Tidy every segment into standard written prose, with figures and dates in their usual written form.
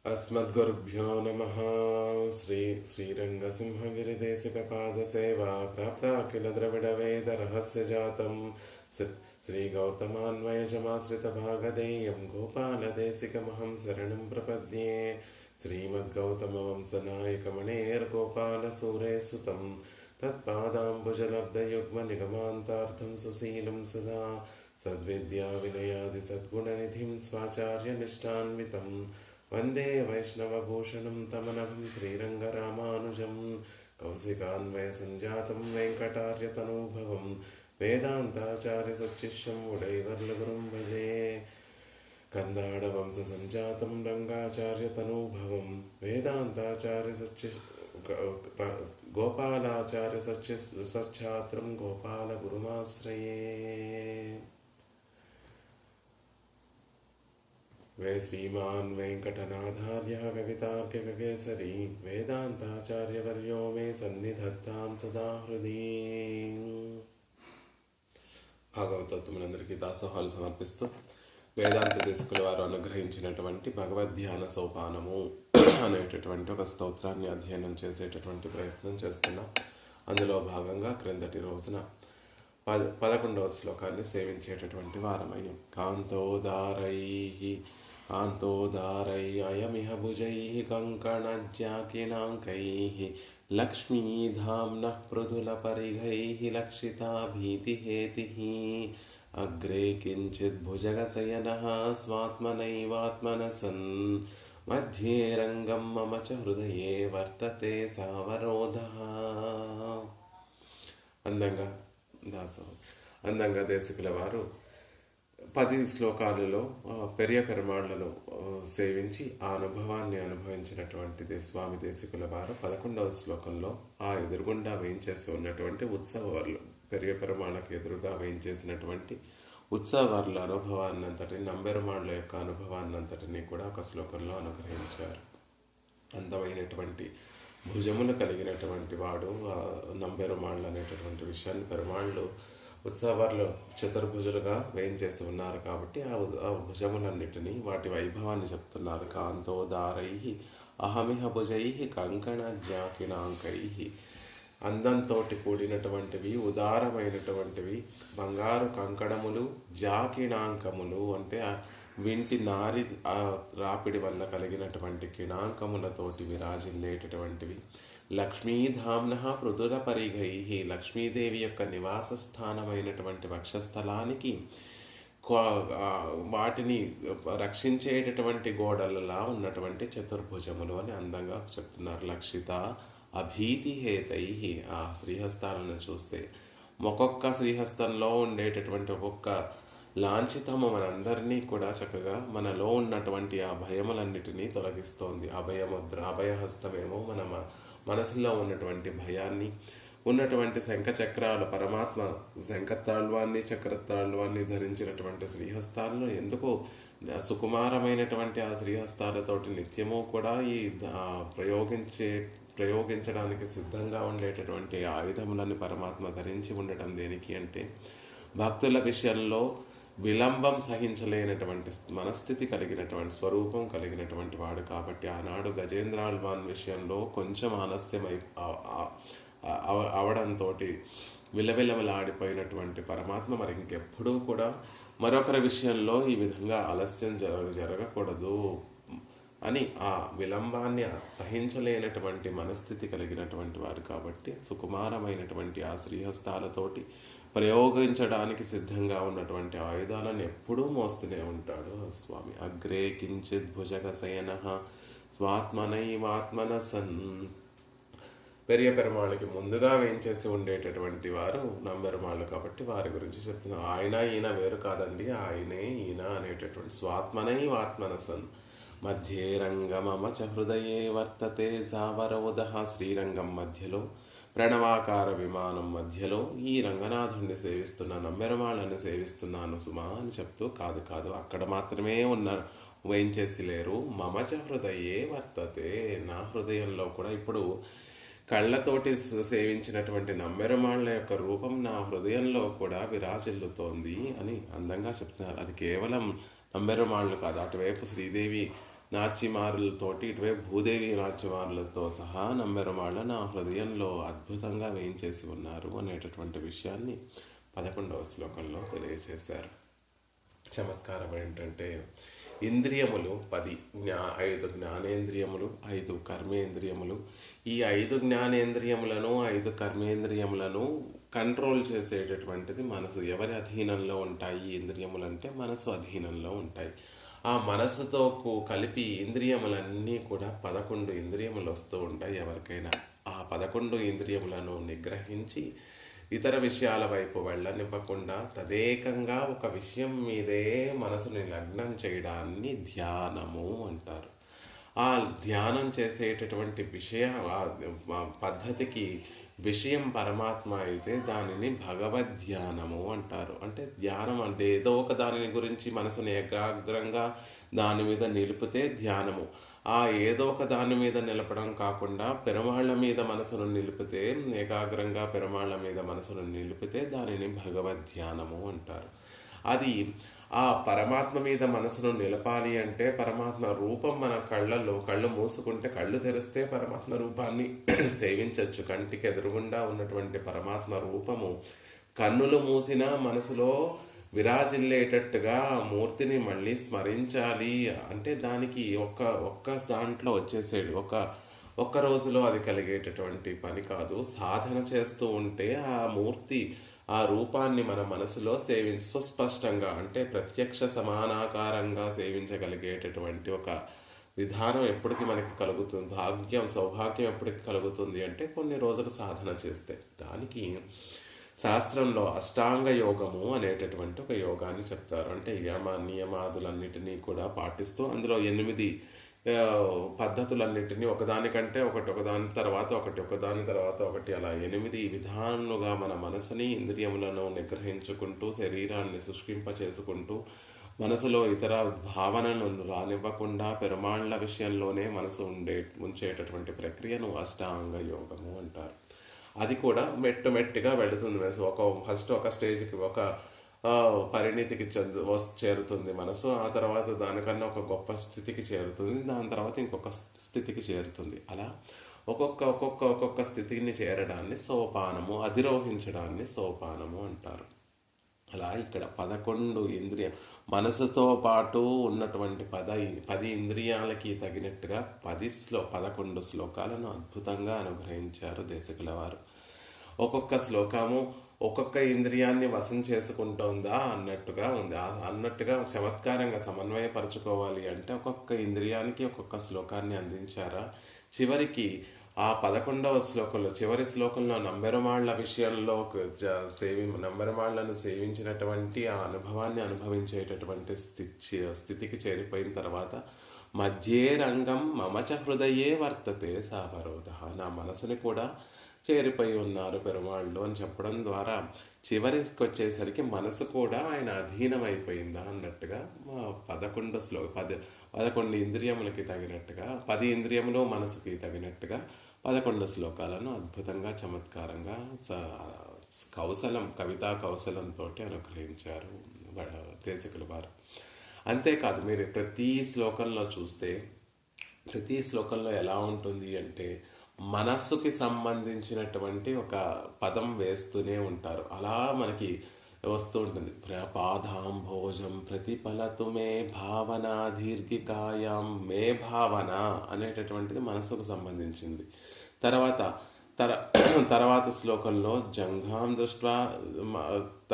अस्मद्गुरुभ्यो नमः। श्रीरङ्गसिंहगिरिदेशिकपादसेवा प्राप्ता किल द्रविडवेदरहस्यजातं श्रीगौतमान्वयजमाश्रितभागधेयं गोपालदेशिकमहं शरणं प्रपद्ये। श्रीमद्गौतमवंशनायकमणेर्गोपालसूरेसुतं तत्पादाम्बुजलब्धयुग्मनिगमान्तार्थं सुशीलं सदा सद्विद्याविनयादिसद्गुणनिधिं स्वाचार्यनिष्ठान्वितं वन्दे वैष्णवभूषणं तमनहं श्रीरङ्गरामानुजं कौशिकान्वयसञ्जातं वेङ्कटार्यतनूभवं वेदान्ताचार्यसच्शिष्यं उडैवर्लगुरुं भजे। कन्दाडवंशसञ्जातं रङ्गाचार्यतनूभवं गोपालाचार्यसच्छात्रं गोपालगुरुमाश्रये। वै श्रीमान् वेङ्कटनाथार्यः कवितार्किककेसरी वेदान्ताचार्यवर्यो मे सन्निधत्तां सदा हृदि। భాగవతోత్తములందరికీ దాసోహాలు సమర్పిస్తూ వేదాంత దేశకుల వారు అనుగ్రహించినటువంటి భగవద్ధ్యాన సోపానము అనేటటువంటి ఒక స్తోత్రాన్ని అధ్యయనం చేసేటటువంటి ప్రయత్నం చేస్తున్నాం. అందులో భాగంగా క్రిందటి రోజున 11వ శ్లోకాన్ని సేవించేటటువంటి వారమయ్యం. కాంతోదారై అయమిహ భుజై కంకణజ్జాకినాంకై లక్ష్మీధామ్నః పృథుల పరిఘై లక్షితా భీతిహేతి అగ్రే కించిత్ భుజగశయనః స్వాత్మనైవాత్మనసన్ మధ్యే రంగం మమ చ హృదయే వర్తతే సావరోధః. అందంగా దేశికుల వారు 10 శ్లోకాలలో పెరియ పెరుమాళ్లను సేవించి ఆ అనుభవాన్ని అనుభవించినటువంటి స్వామి దేశికుల వారు 11వ శ్లోకంలో ఆ ఎదురుగుండా వేయించేసి ఉన్నటువంటి ఉత్సవాలు, పెరియ పెరుమాళ్ళకు ఎదురుగా వేయించేసినటువంటి ఉత్సవాల అనుభవాన్నంతటిని, నంబెరుమాళ్ల యొక్క అనుభవాన్నంతటినీ కూడా ఒక శ్లోకంలో అనుగ్రహించారు. అందమైనటువంటి భుజములు కలిగినటువంటి వాడు నంబెరుమాళ్ళు అనేటటువంటి విషయాన్ని పెరుమాళ్ళు ఉత్సవాల్లో చతుర్భుజులుగా వేయించేసి ఉన్నారు కాబట్టి ఆ భుజములన్నిటినీ వాటి వైభవాన్ని చెప్తున్నారు. కాంతోదారై అహమిహ భుజై కంకణ జ్ఞాకినాంకై, అందంతో కూడినటువంటివి, ఉదారమైనటువంటివి, బంగారు కంకణములు, జాకిణాంకములు అంటే వింటి నారి రాపిడి వల్ల కలిగినటువంటి కిణాంకములతోటి విరాజిల్లేటటువంటివి, లక్ష్మీధామ్నః పృథుల పరిఘై, లక్ష్మీదేవి యొక్క నివాస స్థానమైనటువంటి వక్షస్థలానికి వాటిని రక్షించేటటువంటి గోడలలా ఉన్నటువంటి చతుర్భుజములు అని అందంగా చెప్తున్నారు. లక్షిత అభీతిహేతై, ఆ శ్రీహస్తాలను చూస్తే ఒక్కొక్క శ్రీహస్తంలో ఉండేటటువంటి ఒక్కొక్క లాంఛితము మనందరినీ కూడా చక్కగా మనలో ఉన్నటువంటి ఆ భయములన్నిటినీ తొలగిస్తోంది. అభయముద్ర, అభయహస్తమేమో మన మనసులో ఉన్నటువంటి భయాన్ని, ఉన్నటువంటి శంఖచక్రాలు, పరమాత్మ శంఖతాళ్వాన్ని చక్రతాళ్వాన్ని ధరించినటువంటి శ్రీహస్తాలను ఎందుకు సుకుమారమైనటువంటి ఆ శ్రీహస్తాలతోటి నిత్యము కూడా ఈ ప్రయోగించడానికి సిద్ధంగా ఉండేటటువంటి ఆయుధములని పరమాత్మ ధరించి ఉండటం దేనికి అంటే భక్తుల విషయంలో విలంబం సహించలేనటువంటి మనస్థితి కలిగినటువంటి స్వరూపం కలిగినటువంటి వాడు కాబట్టి ఆనాడు గజేంద్రాల్వాన్ విషయంలో కొంచెం ఆలస్యమై అవడంతో విలవిలవలాడిపోయినటువంటి పరమాత్మ మరి ఇంకెప్పుడూ కూడా మరొకరి విషయంలో ఈ విధంగా ఆలస్యం జరగకూడదు అని ఆ విలంబాన్ని సహించలేనటువంటి మనస్థితి కలిగినటువంటి వారు కాబట్టి సుకుమారమైనటువంటి ఆ శ్రీహస్తాలతోటి ప్రయోగించడానికి సిద్ధంగా ఉన్నటువంటి ఆయుధాలను ఎప్పుడూ మోస్తూనే ఉంటాడు స్వామి. అగ్రే కించిత్ భుజగశయనః స్వాత్మనైవాత్మనసన్, పెరియ పెరుమాళ్ళకి ముందుగా వేయించేసి ఉండేటటువంటి వారు నంబెరుమాళ్ళు కాబట్టి వారి గురించి చెప్తున్నారు. ఆయన ఈయన వేరు కాదండి, ఆయనే ఈయన అనేటటువంటి స్వాత్మనైవాత్మనసన్ మధ్యే రంగమమ చ హృదయే వర్తతే సావరోధః, శ్రీరంగం మధ్యలో, ప్రణవాకార విమానం మధ్యలో ఈ రంగనాథుడిని సేవిస్తున్నా, నంబెరుమాళ్ళని సేవిస్తున్నాను సుమా అని చెప్తూ కాదు అక్కడ మాత్రమే వేయించేసి లేరు. మమచ హృదయే వర్తతే, నా హృదయంలో కూడా ఇప్పుడు కళ్ళతోటి సేవించినటువంటి నంబెరుమాళ్ళ యొక్క రూపం నా హృదయంలో కూడా విరాజిల్లుతోంది అని అందంగా చెప్తున్నారు. అది కేవలం నంబెరుమాళ్ళు కాదు, అటువైపు శ్రీదేవి నాట్యమారులతోటి ఇటువైపు భూదేవి నాట్యమారులతో సహా నమ్మెరమాళ్ళ నా హృదయంలో అద్భుతంగా వేయించేసి ఉన్నారు అనేటటువంటి విషయాన్ని 11వ శ్లోకంలో తెలియజేశారు. చమత్కారం ఏంటంటే ఇంద్రియములు 10, 5 జ్ఞానేంద్రియములు, 5 కర్మేంద్రియములు. ఈ 5 జ్ఞానేంద్రియములను 5 కర్మేంద్రియములను కంట్రోల్ చేసేటటువంటిది మనసు. ఎవరి అధీనంలో ఉంటాయి ఈ ఇంద్రియములు అంటే మనసు అధీనంలో ఉంటాయి. ఆ మనసుతో కలిపి ఇంద్రియములన్నీ కూడా 11 ఇంద్రియములు వస్తూ ఉంటాయి ఎవరికైనా. ఆ 11 ఇంద్రియములను నిగ్రహించి ఇతర విషయాల వైపు వెళ్ళనివ్వకుండా తదేకంగా ఒక విషయం మీదే మనసుని లగ్నం చేయడాన్ని ధ్యానము అంటారు. ఆ ధ్యానం చేసేటటువంటి పద్ధతికి విషయం పరమాత్మ అయితే దానిని భగవద్ధ్యానము అంటారు. అంటే ధ్యానం అంటే ఏదో ఒక దానిని గురించి మనసుని ఏకాగ్రంగా దాని మీద నిలిపితే ధ్యానము. ఆ ఏదో ఒక దాని మీద నిలపడం కాకుండా పెరుమాళ్ళ మీద మనసును నిలిపితే, ఏకాగ్రంగా పెరుమాళ్ళ మీద మనసును నిలిపితే దానిని భగవద్ధ్యానము అంటారు. అది ఆ పరమాత్మ మీద మనసును నిలపాలి అంటే పరమాత్మ రూపం మన కళ్ళు మూసుకుంటే, కళ్ళు తెరిస్తే పరమాత్మ రూపాన్ని సేవించవచ్చు. కంటికి ఎదురుగుండా ఉన్నటువంటి పరమాత్మ రూపము కన్నులు మూసినా మనసులో విరాజిల్లేటట్టుగా ఆ మూర్తిని మళ్ళీ స్మరించాలి అంటే దానికి ఒక్క దాంట్లో వచ్చేసేది ఒక్క రోజులో అది కలిగేటటువంటి పని కాదు. సాధన చేస్తూ ఉంటే ఆ మూర్తి ఆ రూపాన్ని మన మనసులో సుస్పష్టంగా అంటే ప్రత్యక్ష సమానాకారంగా సేవించగలిగేటటువంటి ఒక విధానం ఎప్పటికీ మనకి కలుగుతుంది. సౌభాగ్యం ఎప్పటికి కలుగుతుంది అంటే కొన్ని రోజులు సాధన చేస్తే. దానికి శాస్త్రంలో అష్టాంగ యోగము అనేటటువంటి ఒక యోగాన్ని చెప్తారు. అంటే నియమాదులన్నిటినీ కూడా పాటిస్తూ అందులో 8 పద్ధతులన్నిటినీ ఒకదానికంటే ఒకదాని తర్వాత ఒకటి అలా 8 విధాలుగా మన మనసుని ఇంద్రియములను నిగ్రహించుకుంటూ శరీరాన్ని శుష్కింపచేసుకుంటూ మనసులో ఇతర భావనలను రానివ్వకుండా పెరుమాళ్ళ విషయంలోనే మనసు ఉంచేటటువంటి ప్రక్రియను అష్టాంగ యోగము అంటారు. అది కూడా మెట్టుగా వెళుతుంది. ఫస్ట్ ఒక స్టేజ్కి ఒక పరిణితికి చేరుతుంది మనసు. ఆ తర్వాత దానికన్నా ఒక గొప్ప స్థితికి చేరుతుంది. దాని తర్వాత ఇంకొక స్థితికి చేరుతుంది. అలా ఒక్కొక్క స్థితిని చేరడాన్ని సోపానము, అధిరోహించడాన్ని సోపానము అంటారు. అలా ఇక్కడ 11 మనసుతో పాటు ఉన్నటువంటి 10 ఇంద్రియాలకి తగినట్టుగా 11 శ్లోకాలను అద్భుతంగా అనుగ్రహించారు దేశికుల వారు. ఒక్కొక్క శ్లోకము ఒక్కొక్క ఇంద్రియాన్ని వశం చేసుకుంటోందా అన్నట్టుగా ఉంది. అన్నట్టుగా చమత్కారంగా సమన్వయపరచుకోవాలి అంటే ఒక్కొక్క ఇంద్రియానికి ఒక్కొక్క శ్లోకాన్ని అందించారా. చివరికి ఆ 11వ శ్లోకంలో చివరి శ్లోకంలో నంబెరుమాళ్ల విషయంలో నంబెరుమాళ్లను సేవించినటువంటి ఆ అనుభవాన్ని అనుభవించేటటువంటి స్థితికి చేరిపోయిన తర్వాత మధ్యే రంగం మమచ హృదయే వర్తతే సావరోధ, నా మనసుని కూడా చేరిపోయి ఉన్నారు పెరుమాళ్ళు అని చెప్పడం ద్వారా చివరికి వచ్చేసరికి మనసు కూడా ఆయన అధీనమైపోయిందా అన్నట్టుగా 11 ఇంద్రియములకి తగినట్టుగా 10 ఇంద్రియములు మనసుకి తగినట్టుగా 11 శ్లోకాలను అద్భుతంగా చమత్కారంగా కవితా కౌశలంతో అనుగ్రహించారు దేశికుల వారు. అంతేకాదు మీరు ప్రతి శ్లోకంలో చూస్తే ప్రతి శ్లోకంలో ఎలా ఉంటుంది అంటే మనస్సుకి సంబంధించినటువంటి ఒక పదం వేస్తూనే ఉంటారు. అలా మనకి వస్తూ ఉంటుంది. పాదాంభోజం ప్రతిఫలతు మే భావన దీర్ఘికాయం మే భావన అనేటటువంటిది మనసుకు సంబంధించింది. తర్వాత శ్లోకంలో జంఘాం దృష్ట్వా,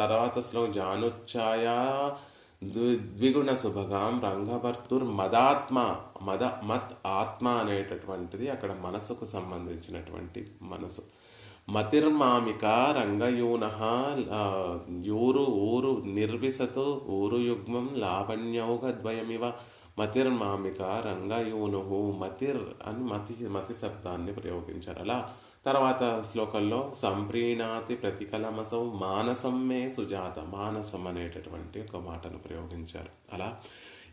తర్వాత శ్లోకం జానుచ్ఛాయ ద్విగుణ శుభగాం రంగభర్తుర్ మత్ ఆత్మ అనేటటువంటిది అక్కడ మనసుకు సంబంధించినటువంటి మనసు. మతిర్మామిక రంగయూన ఊరు నిర్విశతు ఊరు యుగ్మం లావణ్యౌగద్వయమివ మతిర్మామిక రంగయూను మతిర్ అని మతి శబ్దాన్ని ప్రయోగించారు. అలా తర్వాత శ్లోకంలో సంప్రీణాతి ప్రతికలమసౌ మానసం మే సుజాత, మానసం అనేటటువంటి ఒక మాటను ప్రయోగించారు. అలా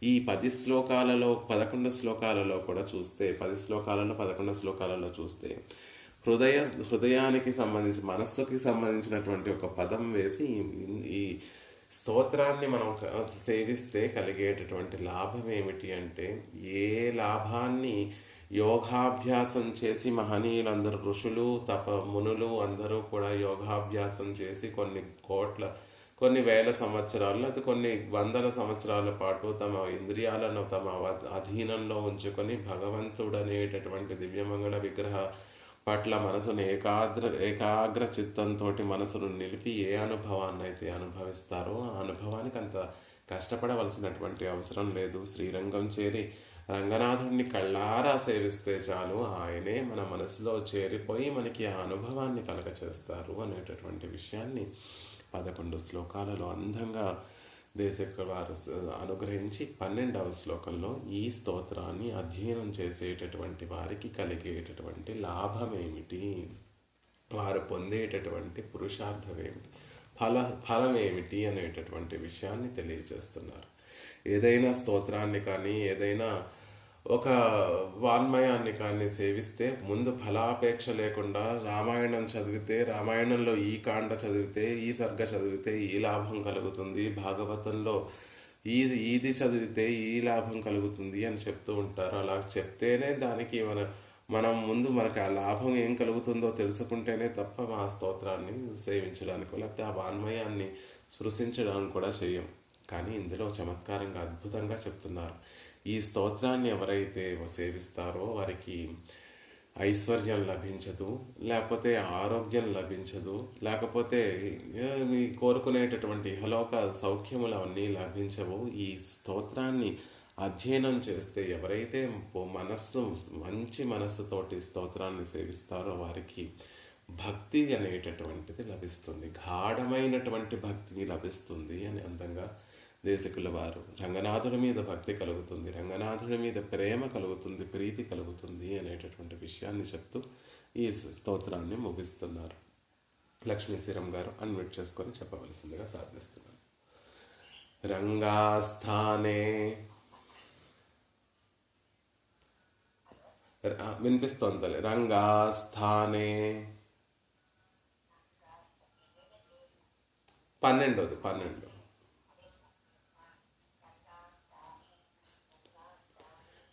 ఈ 10 శ్లోకాలలో 11 శ్లోకాలలో కూడా చూస్తే 10 శ్లోకాలలో 11 శ్లోకాలలో చూస్తే హృదయానికి సంబంధించి మనస్సుకి సంబంధించినటువంటి ఒక పదం వేసి ఈ స్తోత్రాన్ని మనం సేవిస్తే కలిగేటటువంటి లాభం ఏమిటి అంటే, ఏ లాభాన్ని యోగాభ్యాసం చేసి మహనీయులందరూ ఋషులు మునులు అందరూ కూడా యోగాభ్యాసం చేసి కొన్ని వేల సంవత్సరాలు లేదా కొన్ని వందల సంవత్సరాల పాటు తమ ఇంద్రియాలను తమ అధీనంలో ఉంచుకొని భగవంతుడనేటటువంటి దివ్యమంగళ విగ్రహ పట్ల మనసును ఏకాగ్ర చిత్తంతో మనసును నిలిపి ఏ అనుభవాన్ని అయితే అనుభవిస్తారో ఆ అనుభవానికి అంత కష్టపడవలసినటువంటి అవసరం లేదు. శ్రీరంగం చేరి రంగనాథుడిని కళ్ళారా సేవిస్తే చాలు, ఆయనే మన మనసులో చేరిపోయి మనకి ఆ అనుభవాన్ని కలగచేస్తారు అనేటటువంటి విషయాన్ని 11 శ్లోకాలలో అందంగా దేశికుల వారు అనుగ్రహించి 12వ శ్లోకంలో ఈ స్తోత్రాన్ని అధ్యయనం చేసేటటువంటి వారికి కలిగేటటువంటి లాభం ఏమిటి, వారు పొందేటటువంటి పురుషార్థం ఏమిటి, ఫలం ఏమిటి అనేటటువంటి విషయాన్ని తెలియజేస్తున్నారు. ఏదైనా స్తోత్రాన్ని కానీ ఏదైనా ఒక వాన్మయాన్ని కానీ సేవిస్తే ముందు ఫలాపేక్ష లేకుండా రామాయణం చదివితే, రామాయణంలో ఈ కాండ చదివితే, ఈ సర్గ చదివితే ఈ లాభం కలుగుతుంది, భాగవతంలో ఇది చదివితే ఈ లాభం కలుగుతుంది అని చెప్తూ ఉంటారు. అలా చెప్తేనే దానికి మనం ముందు మనకు ఆ లాభం ఏం కలుగుతుందో తెలుసుకుంటేనే తప్ప ఆ స్తోత్రాన్ని సేవించడానికి లేకపోతే ఆ వాన్మయాన్ని స్పృశించడానికి కూడా చేయం. కానీ ఇందులో చమత్కారంగా అద్భుతంగా చెప్తున్నారు. ఈ స్తోత్రాన్ని ఎవరైతే సేవిస్తారో వారికి ఐశ్వర్యం లభించదు, లేకపోతే ఆరోగ్యం లభించదు, లేకపోతే మీ కోరుకునేటటువంటి ఇహలోక సౌఖ్యములు అవన్నీ లభించవు. ఈ స్తోత్రాన్ని అధ్యయనం చేస్తే ఎవరైతే మంచి మనస్సుతోటి స్తోత్రాన్ని సేవిస్తారో వారికి భక్తి అనేటటువంటిది లభిస్తుంది, గాఢమైనటువంటి భక్తి లభిస్తుంది అని అందంగా దేశికుల వారు రంగనాథుడి మీద భక్తి కలుగుతుంది, రంగనాథుడి మీద ప్రేమ కలుగుతుంది, ప్రీతి కలుగుతుంది అనేటటువంటి విషయాన్ని చెప్తూ ఈ స్తోత్రాన్ని ముగిస్తున్నారు. లక్ష్మీశ్వరం గారు అన్మ్యూట్ చేసుకొని చెప్పవలసిందిగా ప్రార్థిస్తున్నాను. రంగాస్థానే వినిపిస్తోంది. రంగాస్థానే 12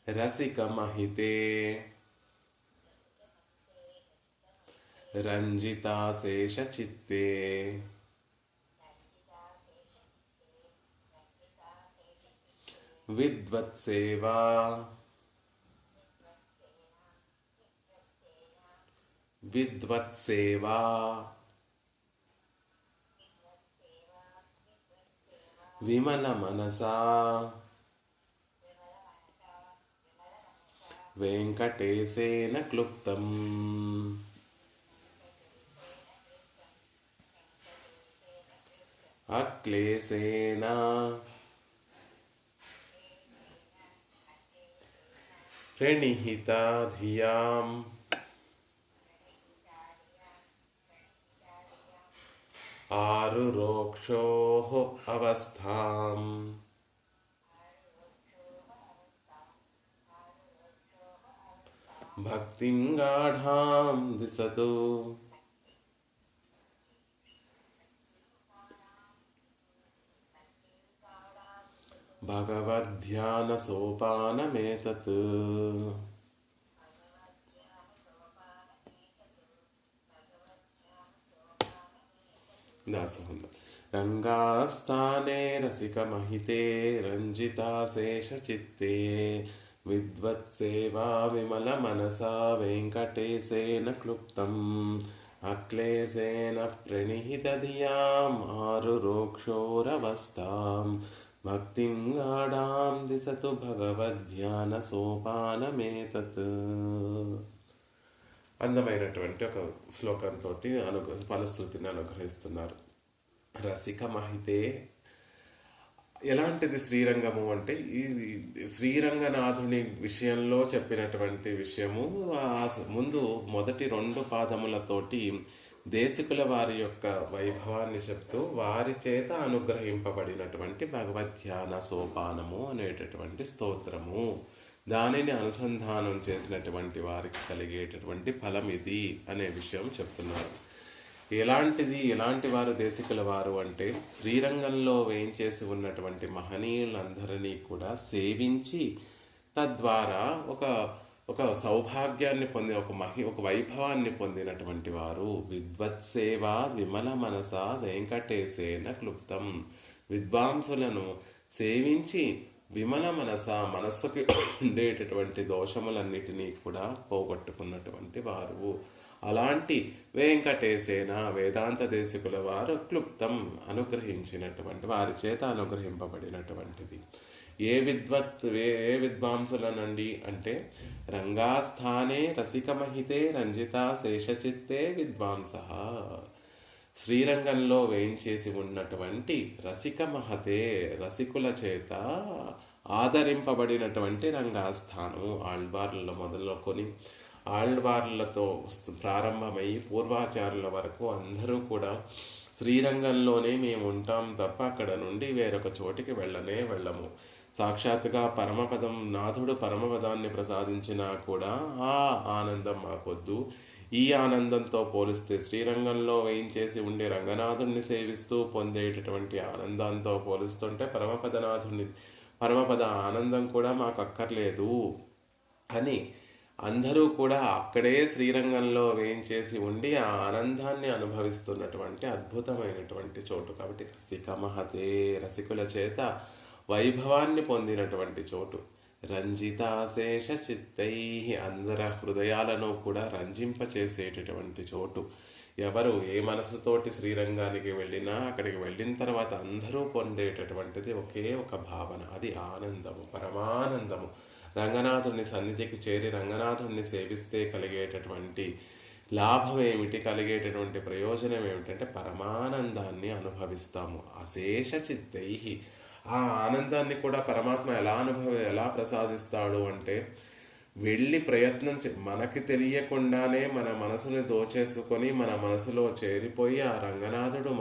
రసికమహితే రంజితాశేషచిత్తే విద్వత్సేవా విమల మనసా వెంకటేశేన క్లుప్తం అక్లేశేన ప్రణిహితా ధియాం ఆరురోక్షోః అవస్థాం భక్తిం గాఢాం దిశతు భగవద్ధ్యాన సోపానమేతత్. రంగాస్థానే రసికమహితే రంజితాశేషచిత్తే విద్వత్సేవా విమల మనసా వెంకటేశేన క్లుప్తం అక్లేశేన ప్రణిహిత ధియాం ఆరురోక్షోరవస్థాం భక్తిం గాఢాం దిశతు భగవద్ధ్యాన సోపానమేతత్. అందమైనటువంటి ఒక శ్లోకంతో ఫలశ్రుతిని అనుగ్రహిస్తున్నారు. రసిక మహితే ఎలాంటిది శ్రీరంగము అంటే, ఈ శ్రీరంగనాథుని విషయంలో చెప్పినటువంటి విషయము ముందు మొదటి 2 పాదములతోటి దేశికుల వారి యొక్క వైభవాన్ని చెప్తూ వారి చేత అనుగ్రహింపబడినటువంటి భగవద్ధ్యాన సోపానము అనేటటువంటి స్తోత్రము, దానిని అనుసంధానం చేసినటువంటి వారికి కలిగేటటువంటి ఫలం ఇది అనే విషయం చెప్తున్నారు. ఎలాంటి వారు దేశికుల వారు అంటే శ్రీరంగంలో వేయించేసి ఉన్నటువంటి మహనీయులందరినీ కూడా సేవించి తద్వారా ఒక ఒక సౌభాగ్యాన్ని పొందిన ఒక వైభవాన్ని పొందినటువంటి వారు. విద్వత్సేవ విమల మనస వెంకటేశేన క్లుప్తం. విద్వాంసులను సేవించి విమల మనస్సుకి ఉండేటటువంటి దోషములన్నిటినీ కూడా పోగొట్టుకున్నటువంటి వారు. అలాంటి వెంకటేశేన వేదాంత దేశికుల వారు క్లుప్తం అనుగ్రహించినటువంటి వారి చేత అనుగ్రహింపబడినటువంటిది. ఏ విద్వాంసులనండి అంటే రంగాస్థానే రసికమహితే రంజిత శేషచిత్తే విద్వాంస. శ్రీరంగంలో వేయించేసి ఉన్నటువంటి రసికమహతే రసికుల చేత ఆదరింపబడినటువంటి రంగాస్థానం. ఆళ్వార్లలో మొదలుకొని ఆళ్వార్లతో ప్రారంభమై పూర్వాచారుల వరకు అందరూ కూడా శ్రీరంగంలోనే మేము ఉంటాం తప్ప అక్కడ నుండి వేరొక చోటికి వెళ్ళము. సాక్షాత్తుగా పరమపదం నాథుడు పరమపదాన్ని ప్రసాదించినా కూడా ఆ ఆనందం మాకొద్దు. ఈ ఆనందంతో పోలిస్తే శ్రీరంగంలో వేయించేసి ఉండే రంగనాథుణ్ణి సేవిస్తూ పొందేటటువంటి ఆనందంతో పోలిస్తుంటే పరమపద ఆనందం కూడా మాకు అక్కర్లేదు అని అందరూ కూడా అక్కడే శ్రీరంగంలో వేయించేసి ఉండి ఆ ఆనందాన్ని అనుభవిస్తున్నటువంటి అద్భుతమైనటువంటి చోటు. కాబట్టి రసికమహతే రసికుల చేత వైభవాన్ని పొందినటువంటి చోటు. రంజితాశేష చిత్తై అందరి హృదయాలను కూడా రంజింపచేసేటటువంటి చోటు. ఎవరు ఏ మనసుతోటి శ్రీరంగానికి వెళ్ళినా అక్కడికి వెళ్ళిన తర్వాత అందరూ పొందేటటువంటిది ఒకే ఒక భావన, అది ఆనందము, పరమానందము. రంగనాథుని సన్నిధికి చేరి రంగనాథుని సేవిస్తే కలిగేటటువంటి లాభం ఏమిటి, కలిగేటటువంటి ప్రయోజనం ఏమిటంటే పరమానందాన్ని అనుభవిస్తాము. అశేష చిత్తై ఆ ఆనందాన్ని కూడా పరమాత్మ ఎలా ప్రసాదిస్తాడు అంటే వెళ్ళి ప్రయత్నం మనకి తెలియకుండానే మన మనసుని దోచేసుకొని మన మనసులో చేరిపోయి ఆ రంగనాథుడు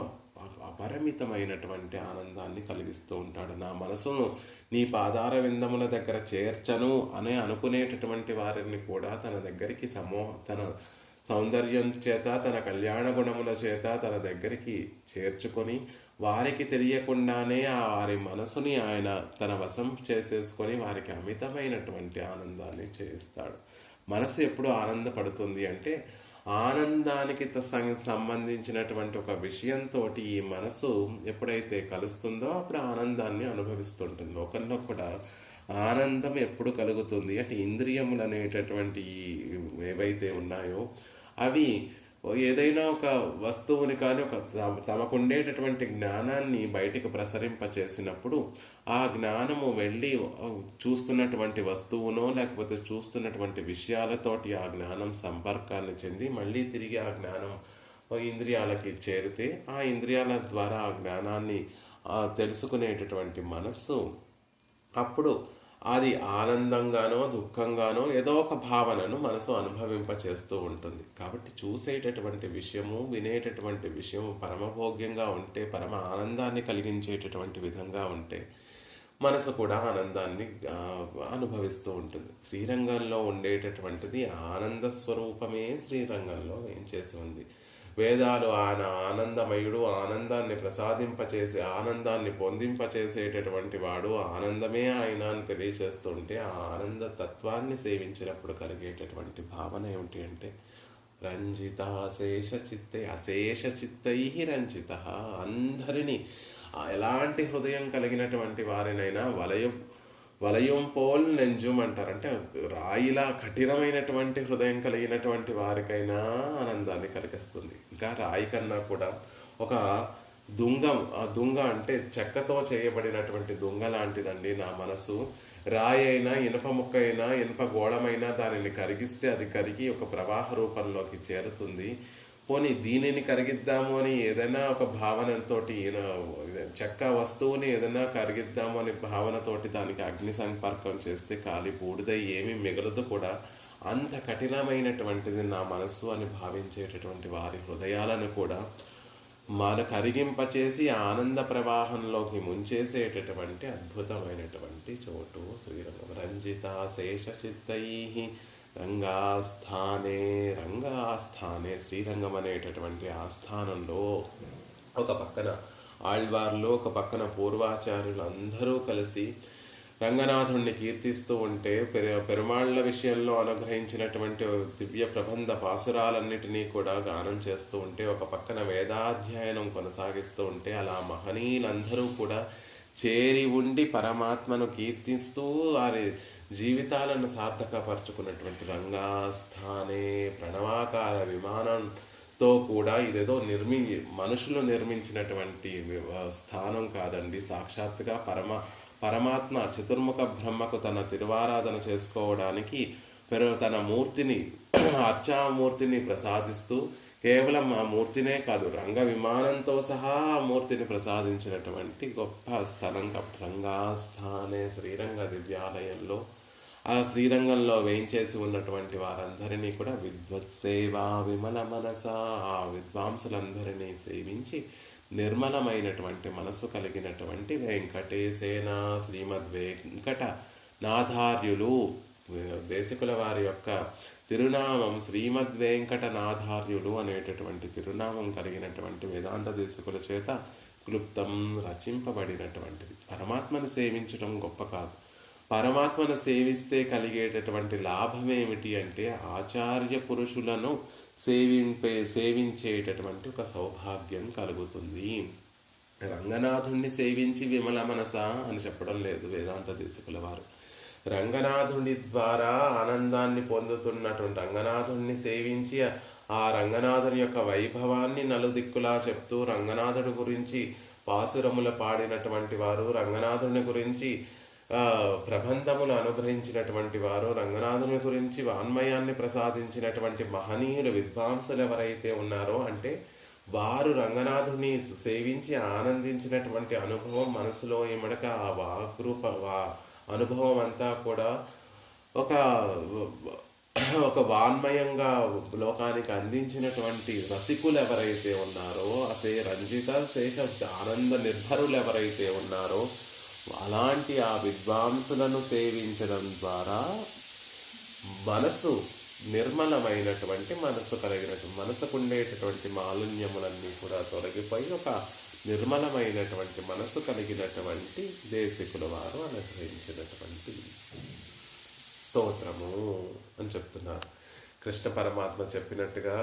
అపరిమితమైనటువంటి ఆనందాన్ని కలిగిస్తూ ఉంటాడు. నా మనసును నీ పాదార విందముల దగ్గర చేర్చను అని అనుకునేటటువంటి వారిని కూడా తన దగ్గరికి తన సౌందర్యం చేత తన కళ్యాణ గుణముల చేత తన దగ్గరికి చేర్చుకొని వారికి తెలియకుండానే వారి మనసుని ఆయన తన వశం చేసేసుకొని వారికి అమితమైనటువంటి ఆనందాన్ని చేస్తాడు. మనసు ఎప్పుడు ఆనందపడుతుంది అంటే ఆనందానికి సంబంధించినటువంటి ఒక విషయంతో ఈ మనసు ఎప్పుడైతే కలుస్తుందో అప్పుడు ఆనందాన్ని అనుభవిస్తుంటుంది. ఒకరిలో కూడా ఆనందం ఎప్పుడు కలుగుతుంది అంటే ఇంద్రియములు అనేటటువంటి ఏవైతే ఉన్నాయో అవి ఏదైనా ఒక వస్తువుని కానీ ఒక తమకుండేటటువంటి జ్ఞానాన్ని బయటికి ప్రసరింపచేసినప్పుడు ఆ జ్ఞానము వెళ్ళి చూస్తున్నటువంటి వస్తువునో లేకపోతే చూస్తున్నటువంటి విషయాలతోటి ఆ జ్ఞానం సంపర్కాన్ని చెంది మళ్ళీ తిరిగి ఆ జ్ఞానం ఇంద్రియాలకి చేరితే ఆ ఇంద్రియాల ద్వారా ఆ జ్ఞానాన్ని తెలుసుకునేటటువంటి మనస్సు అప్పుడు అది ఆనందంగానో దుఃఖంగానో ఏదో ఒక భావనను మనసు అనుభవింపచేస్తూ ఉంటుంది. కాబట్టి చూసేటటువంటి విషయము వినేటటువంటి విషయము పరమభోగ్యంగా ఉంటే పరమ ఆనందాన్ని కలిగించేటటువంటి విధంగా ఉంటే మనసు కూడా ఆనందాన్ని అనుభవిస్తూ ఉంటుంది. శ్రీరంగంలో ఉండేటటువంటిది ఆనంద స్వరూపమే శ్రీరంగంలో ఏం చేసి ఉంది. వేదాలు ఆయన ఆనందమయుడు, ఆనందాన్ని ప్రసాదింపచేసి ఆనందాన్ని పొందింపచేసేటటువంటి వాడు, ఆనందమే ఆయన అని తెలియచేస్తుంటే ఆ ఆనంద తత్వాన్ని సేవించినప్పుడు కలిగేటటువంటి భావన ఏమిటి అంటే రంజిత అశేష చిత్తై రంజిత. అందరినీ ఎలాంటి హృదయం కలిగినటువంటి వారినైనా వలయం పోల్ నెంజుమ్ అంటారు. అంటే రాయిలా కఠినమైనటువంటి హృదయం కలిగినటువంటి వారికైనా ఆనందాన్ని కలిగిస్తుంది. ఇంకా రాయి కన్నా కూడా ఒక దుంగ అంటే చెక్కతో చేయబడినటువంటి దుంగ లాంటిదండి నా మనసు. రాయి అయినా ఇనుప ముక్క అయినా ఇనుప గోళమైనా దానిని కరిగిస్తే అది కరిగి ఒక ప్రవాహ రూపంలోకి చేరుతుంది. పోనీ దీనిని కరిగిద్దాము అని ఏదైనా ఒక భావనతోటి చెక్క వస్తువుని ఏదైనా కరిగిద్దాము అని భావనతోటి దానికి అగ్ని సంపర్కం చేస్తే కాలి బూడిద ఏమీ మిగలదు కూడా. అంత కఠినమైనటువంటిది నా మనస్సు అని భావించేటటువంటి వారి హృదయాలను కూడా కరిగింపచేసి ఆనంద ప్రవాహంలోకి ముంచేసేటటువంటి అద్భుతమైనటువంటి చోటు శ్రీరంగం. రంజిత శేష చిత్తై రంగాస్థానే రంగాస్థానే శ్రీరంగం అనేటటువంటి ఆస్థానంలో ఒక పక్కన ఆళ్వార్లు, ఒక పక్కన పూర్వాచార్యులు అందరూ కలిసి రంగనాథుణ్ణి కీర్తిస్తూ ఉంటే పెరుమాళ్ల విషయంలో అనుగ్రహించినటువంటి దివ్య ప్రబంధ పాసురాలన్నిటినీ కూడా గానం చేస్తూ ఉంటే, ఒక పక్కన వేదాధ్యయనం కొనసాగిస్తూ ఉంటే, అలా మహనీయులందరూ కూడా చేరి ఉండి పరమాత్మను కీర్తిస్తూ వారి జీవితాలను సార్థకపరుచుకున్నటువంటి రంగాస్థానే ప్రణవాకార విమానంతో కూడా ఇదేదో మనుషులు నిర్మించినటువంటి స్థానం కాదండి. సాక్షాత్తుగా పరమాత్మ చతుర్ముఖ బ్రహ్మకు తన తిరువారాధన చేసుకోవడానికి తన మూర్తిని అర్చామూర్తిని ప్రసాదిస్తూ, కేవలం ఆ మూర్తినే కాదు రంగ విమానంతో సహా ఆ మూర్తిని ప్రసాదించినటువంటి గొప్ప స్థలం రంగాస్థానే శ్రీరంగ దివ్యాలయంలో, ఆ శ్రీరంగంలో వేయించేసి ఉన్నటువంటి వారందరినీ కూడా విద్వత్సేవా విమల మనస, ఆ విద్వాంసులందరినీ సేవించి నిర్మలమైనటువంటి మనసు కలిగినటువంటి వెంకటేశేన శ్రీమద్ వెంకట నాథార్యులు దేశికుల వారి యొక్క తిరునామం శ్రీమద్ వెంకటనాథార్యులు అనేటటువంటి తిరునామం కలిగినటువంటి వేదాంత దేశికుల చేత క్లుప్తం రచింపబడినటువంటిది. పరమాత్మను సేవించడం గొప్ప కాదు, పరమాత్మను సేవిస్తే కలిగేటటువంటి లాభం ఏమిటి అంటే ఆచార్య పురుషులను సేవించేటటువంటి ఒక సౌభాగ్యం కలుగుతుంది. రంగనాథుణ్ణి సేవించి విమల మనస అని చెప్పడం లేదు వేదాంత దేశికుల వారు. రంగనాథుని ద్వారా ఆనందాన్ని పొందుతున్నటువంటి రంగనాథుణ్ణి సేవించి ఆ రంగనాథుని యొక్క వైభవాన్ని నలుదిక్కులా చెప్తూ, రంగనాథుడి గురించి పాసురములు పాడినటువంటి వారు, రంగనాథుని గురించి ప్రబంధములు అనుగ్రహించినటువంటి వారు, రంగనాథుని గురించి వాన్మయాన్ని ప్రసాదించినటువంటి మహనీయులు విద్వాంసులు ఎవరైతే ఉన్నారో, అంటే వారు రంగనాథుని సేవించి ఆనందించినటువంటి అనుభవం మనసులో ఇమడక ఆ వాగ్రూప అనుభవం అంతా కూడా ఒక వాన్మయంగా లోకానికి అందించినటువంటి రసికులు ఎవరైతే ఉన్నారో, రంజిత శేష ఆనంద నిర్భరులు ఎవరైతే ఉన్నారో, అలాంటి ఆ విద్వాంసులను సేవించడం ద్వారా మనసు నిర్మలమైనటువంటి మనసు కలిగినటువంటి మనసుకు ఉండేటటువంటి మాలిన్యములన్నీ కూడా తొలగిపోయి ఒక నిర్మలమైనటువంటి మనసు కలిగినటువంటి దేశికుల వారు అనుగ్రహించినటువంటి స్తోత్రము అని చెప్తున్నారు. కృష్ణ పరమాత్మ చెప్పినట్టుగా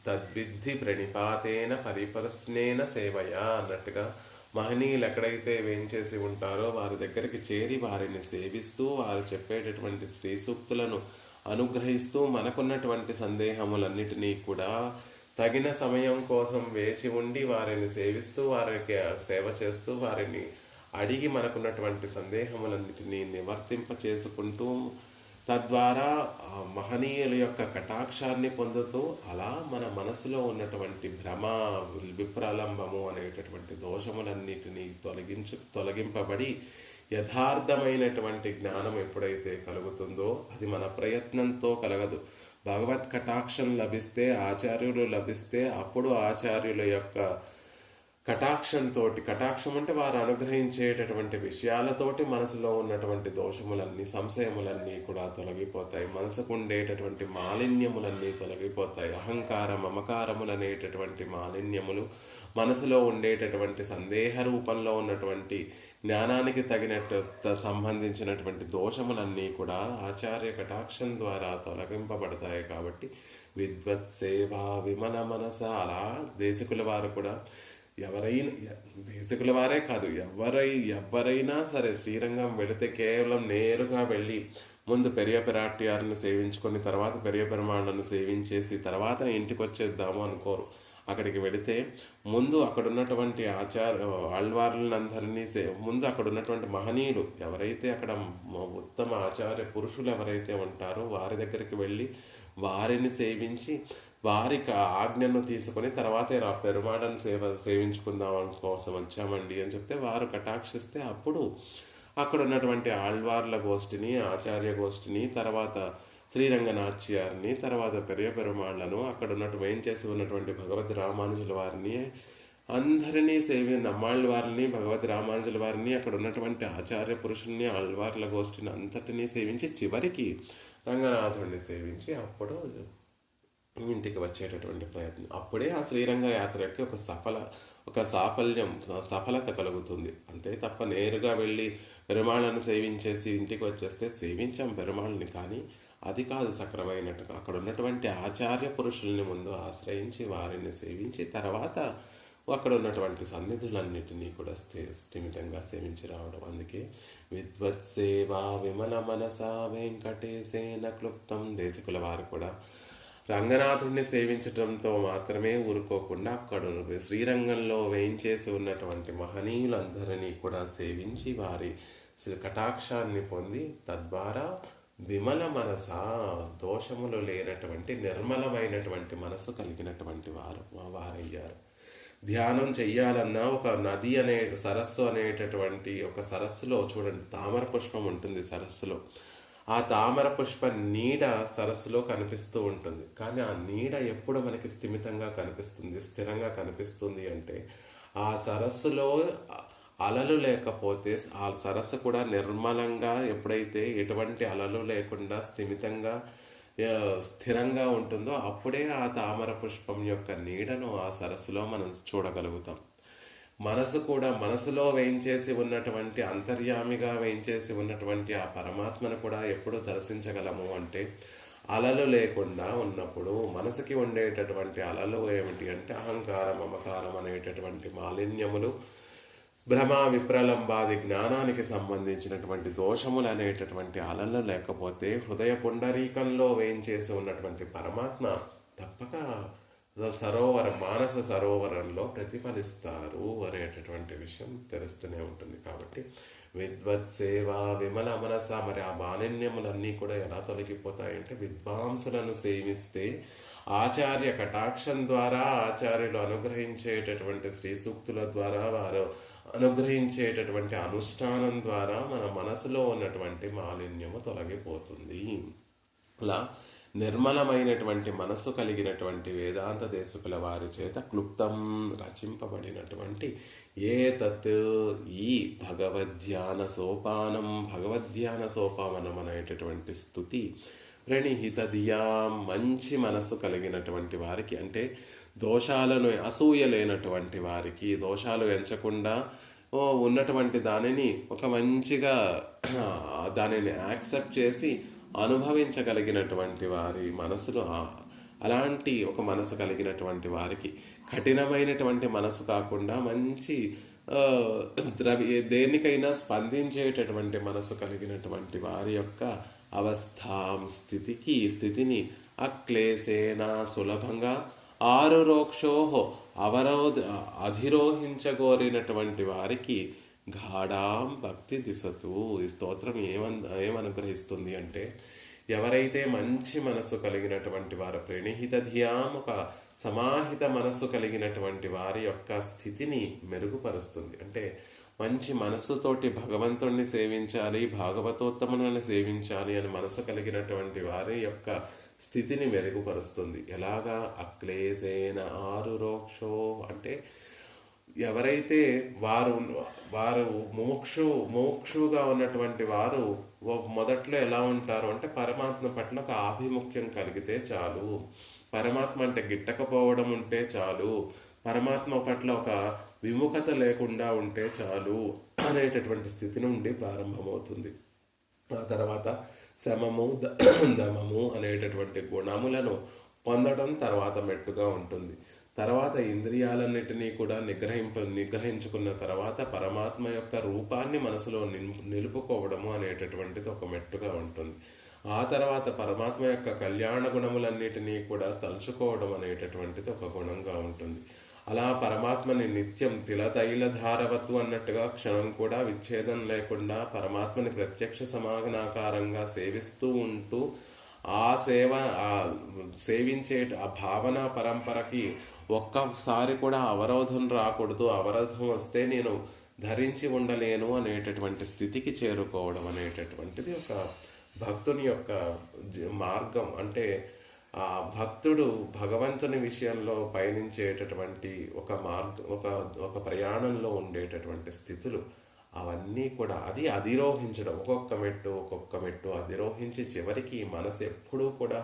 తద్విద్ధి ప్రణిపాతేన పరిపరస్నేన సేవయా అన్నట్టుగా మహనీయులు ఎక్కడైతే వేంచేసి ఉంటారో వారి దగ్గరికి చేరి వారిని సేవిస్తూ, వారు చెప్పేటటువంటి శ్రీ సూక్తులను అనుగ్రహిస్తూ, మనకున్నటువంటి సందేహములన్నిటినీ కూడా తగిన సమయం కోసం వేచి ఉండి వారిని సేవిస్తూ, వారికి సేవ చేస్తూ, వారిని అడిగి మనకున్నటువంటి సందేహములన్నిటినీ నివర్తింప చేసుకుంటూ, తద్వారా మహనీయుల యొక్క కటాక్షాన్ని పొందుతూ, అలా మన మనసులో ఉన్నటువంటి భ్రమ విప్రలంబము అనేటటువంటి దోషములన్నిటినీ తొలగింపబడి యథార్థమైనటువంటి జ్ఞానం ఎప్పుడైతే కలుగుతుందో, అది మన ప్రయత్నంతో కలగదు. భగవత్ కటాక్షం లభిస్తే, ఆచార్యులు లభిస్తే, అప్పుడు ఆచార్యుల యొక్క కటాక్షం అంటే వారు అనుగ్రహించేటటువంటి విషయాలతోటి మనసులో ఉన్నటువంటి దోషములన్నీ, సంశయములన్నీ కూడా తొలగిపోతాయి. మనసుకు ఉండేటటువంటి మాలిన్యములన్నీ తొలగిపోతాయి. అహంకార మమకారములు అనేటటువంటి మాలిన్యములు, మనసులో ఉండేటటువంటి సందేహ రూపంలో ఉన్నటువంటి జ్ఞానానికి తగినట్టు సంబంధించినటువంటి దోషములన్నీ కూడా ఆచార్య కటాక్షం ద్వారా తొలగింపబడతాయి. కాబట్టి విద్వత్ సేవ విమల మనస, అలా దేశికుల వారు కూడా దేశికుల వారే కాదు, ఎవరైనా సరే శ్రీరంగం వెళితే కేవలం నేరుగా వెళ్ళి ముందు పెరియ పిరాట్యాన్ని సేవించుకొని తర్వాత పెరియ పెరుమాళ్ళను సేవించేసి తర్వాత ఇంటికి వచ్చేద్దాము అనుకోరు. అక్కడికి వెళితే ముందు అక్కడున్నటువంటి ఆళ్వార్లందరినీ ముందు అక్కడున్నటువంటి మహనీయులు ఎవరైతే అక్కడ ఉత్తమ ఆచార్య పురుషులు ఎవరైతే ఉంటారో వారి దగ్గరికి వెళ్ళి వారిని సేవించి వారి ఆజ్ఞను తీసుకొని తర్వాతే పెరుమాడను సేవించుకుందాం కోసం వచ్చామండి అని చెప్తే వారు కటాక్షిస్తే అప్పుడు అక్కడ ఉన్నటువంటి ఆళ్వార్ల గోష్ఠిని, ఆచార్య గోష్ఠిని, తర్వాత శ్రీరంగనాథ్యారిని, తర్వాత పెరియ పెరుమాళ్లను, అక్కడ వేయించేసి ఉన్నటువంటి భగవతి రామానుజుల వారిని అందరినీ నమ్మాళ్ళ వారిని, భగవతి రామానుజుల వారిని, అక్కడ ఉన్నటువంటి ఆచార్య పురుషుల్ని, ఆళ్వార్ల గోష్ఠిని అంతటినీ సేవించి చివరికి రంగనాథుడిని సేవించి అప్పుడు ఇంటికి వచ్చేటటువంటి ప్రయత్నం. అప్పుడే ఆ శ్రీరంగ యాత్రకి ఒక సఫలత కలుగుతుంది. అంతే తప్ప నేరుగా వెళ్ళి పెరుమాళ్ళని సేవించేసి ఇంటికి వచ్చేస్తే సేవించాం పెరుమాళ్ళని, కానీ అది కాదు సక్రమైనట్టుగా. అక్కడ ఉన్నటువంటి ఆచార్య పురుషుల్ని ముందు ఆశ్రయించి వారిని సేవించి తర్వాత అక్కడ ఉన్నటువంటి సన్నిధులన్నిటినీ కూడా స్థిమితంగా సేవించి రావడం. అందుకే విద్వత్సేవా విమల మనసా వెంకటేశేన క్లుప్తం. దేశకుల వారు కూడా రంగనాథుడిని సేవించడంతో మాత్రమే ఊరుకోకుండా అక్కడ శ్రీరంగంలో వేయించేసి ఉన్నటువంటి మహనీయులందరినీ కూడా సేవించి వారి కటాక్షాన్ని పొంది తద్వారా విమల మనస, దోషములు లేనటువంటి నిర్మలమైనటువంటి మనసు కలిగినటువంటి వారయ్యారు. ధ్యానం చెయ్యాలన్నా ఒక నది సరస్సు అనేటటువంటి ఒక సరస్సులో చూడండి, తామర పుష్పం ఉంటుంది సరస్సులో. ఆ తామర పుష్ప నీడ సరస్సులో కనిపిస్తూ ఉంటుంది. కానీ ఆ నీడ ఎప్పుడు మనకి స్థిమితంగా కనిపిస్తుంది, స్థిరంగా కనిపిస్తుంది అంటే ఆ సరస్సులో అలలు లేకపోతే ఆ సరస్సు కూడా నిర్మలంగా ఎప్పుడైతే ఎటువంటి అలలు లేకుండా స్థిరంగా ఉంటుందో అప్పుడే ఆ తామర పుష్పం యొక్క నీడను ఆ సరస్సులో మనం చూడగలుగుతాం. మనసులో వేయించేసి ఉన్నటువంటి అంతర్యామిగా వేయించేసి ఉన్నటువంటి ఆ పరమాత్మను కూడా ఎప్పుడు దర్శించగలము అంటే అలలు లేకుండా ఉన్నప్పుడు. మనసుకి ఉండేటటువంటి అలలు ఏమిటి అంటే అహంకారం, మమకారం అనేటటువంటి మాలిన్యములు, భ్రమ, విప్రలంబాది జ్ఞానానికి సంబంధించినటువంటి దోషములు అనేటటువంటి అలలు లేకపోతే హృదయ పుండరీకంలో వేయించేసి ఉన్నటువంటి పరమాత్మ తప్పక మానస సరోవరంలో ప్రతిఫలిస్తారు అనేటటువంటి విషయం తెలుస్తూనే ఉంటుంది. కాబట్టి విద్వత్ సేవ విమల మనస, మరి ఆ మాలిన్యములన్నీ కూడా ఎలా తొలగిపోతాయంటే విద్వాంసులను సేవిస్తే ఆచార్య కటాక్షం ద్వారా, ఆచార్యులు అనుగ్రహించేటటువంటి శ్రీ సూక్తుల ద్వారా, వారు అనుగ్రహించేటటువంటి అనుష్ఠానం ద్వారా మన మనసులో ఉన్నటువంటి మాలిన్యము తొలగిపోతుంది. అలా నిర్మలమైనటువంటి మనస్సు కలిగినటువంటి వేదాంత దేశకుల వారి చేత క్లుప్తం రచింపబడినటువంటి ఈ భగవద్ధ్యాన సోపానం అనేటటువంటి స్తుతి ప్రణిహిత దియా, మంచి మనసు కలిగినటువంటి వారికి, అంటే దోషాలను అసూయ లేనటువంటి వారికి, దోషాలు ఎంచకుండా ఉన్నటువంటి దానిని ఒక మంచిగా దానిని యాక్సెప్ట్ చేసి అనుభవించగలిగినటువంటి వారి మనసులో అలాంటి ఒక మనసు కలిగినటువంటి వారికి, కఠినమైనటువంటి మనసు కాకుండా మంచి దేనికైనా స్పందించేటటువంటి మనసు కలిగినటువంటి వారి యొక్క స్థితిని అక్లేశేన సులభంగా ఆరురోక్షోహో అధిరోహించగోరినటువంటి వారికి గాఢాం భక్తి దిశతు. ఈ స్తోత్రం ఏమనుగ్రహిస్తుంది అంటే ఎవరైతే మంచి మనస్సు కలిగినటువంటి వారు, ప్రణిహిత ధియాం, ఒక సమాహిత మనస్సు కలిగినటువంటి వారి యొక్క స్థితిని మెరుగుపరుస్తుంది. అంటే మంచి మనస్సుతోటి భగవంతుణ్ణి సేవించాలి, భాగవతోత్తములను సేవించాలి అని మనసు కలిగినటువంటి వారి యొక్క స్థితిని మెరుగుపరుస్తుంది. ఎలాగా? అక్లేశేన ఆరురోక్షో, అంటే ఎవరైతే వారు ముముక్షుగా ఉన్నటువంటి వారు మొదట్లో ఎలా ఉంటారు అంటే పరమాత్మ పట్ల ఒక ఆభిముఖ్యం కలిగితే చాలు, పరమాత్మ అంటే గిట్టకపోవడం ఉంటే చాలు, పరమాత్మ పట్ల ఒక విముఖత లేకుండా ఉంటే చాలు అనేటటువంటి స్థితి నుండి ప్రారంభమవుతుంది. ఆ తర్వాత శమము, దమము అనేటటువంటి గుణములను పొందడం తర్వాత మెట్టుగా ఉంటుంది. తర్వాత ఇంద్రియాలన్నిటినీ కూడా నిగ్రహించుకున్న తర్వాత పరమాత్మ యొక్క రూపాన్ని మనసులో నిలుపుకోవడము అనేటటువంటిది ఒక మెట్టుగా ఉంటుంది. ఆ తర్వాత పరమాత్మ యొక్క కళ్యాణ గుణములన్నిటినీ కూడా తలుచుకోవడం అనేటటువంటిది ఒక గుణంగా ఉంటుంది. అలా పరమాత్మని నిత్యం తిలతైలధారవత్తు అన్నట్టుగా క్షణం కూడా విచ్ఛేదం లేకుండా పరమాత్మని ప్రత్యక్ష సమాగనాకారంగా సేవిస్తూ ఉంటూ సేవించే ఆ భావన పరంపరకి ఒక్కసారి కూడా అవరోధం రాకూడదు, అవరోధం వస్తే నేను ధరించి ఉండలేను అనేటటువంటి స్థితికి చేరుకోవడం అనేటటువంటిది ఒక భక్తుని యొక్క మార్గం. అంటే ఆ భక్తుడు భగవంతుని విషయంలో పయనించేటటువంటి ఒక ప్రయాణంలో ఉండేటటువంటి స్థితులు. అవన్నీ కూడా అది అధిరోహించడం, ఒక్కొక్క మెట్టు అధిరోహించి చివరికి మనసు ఎప్పుడూ కూడా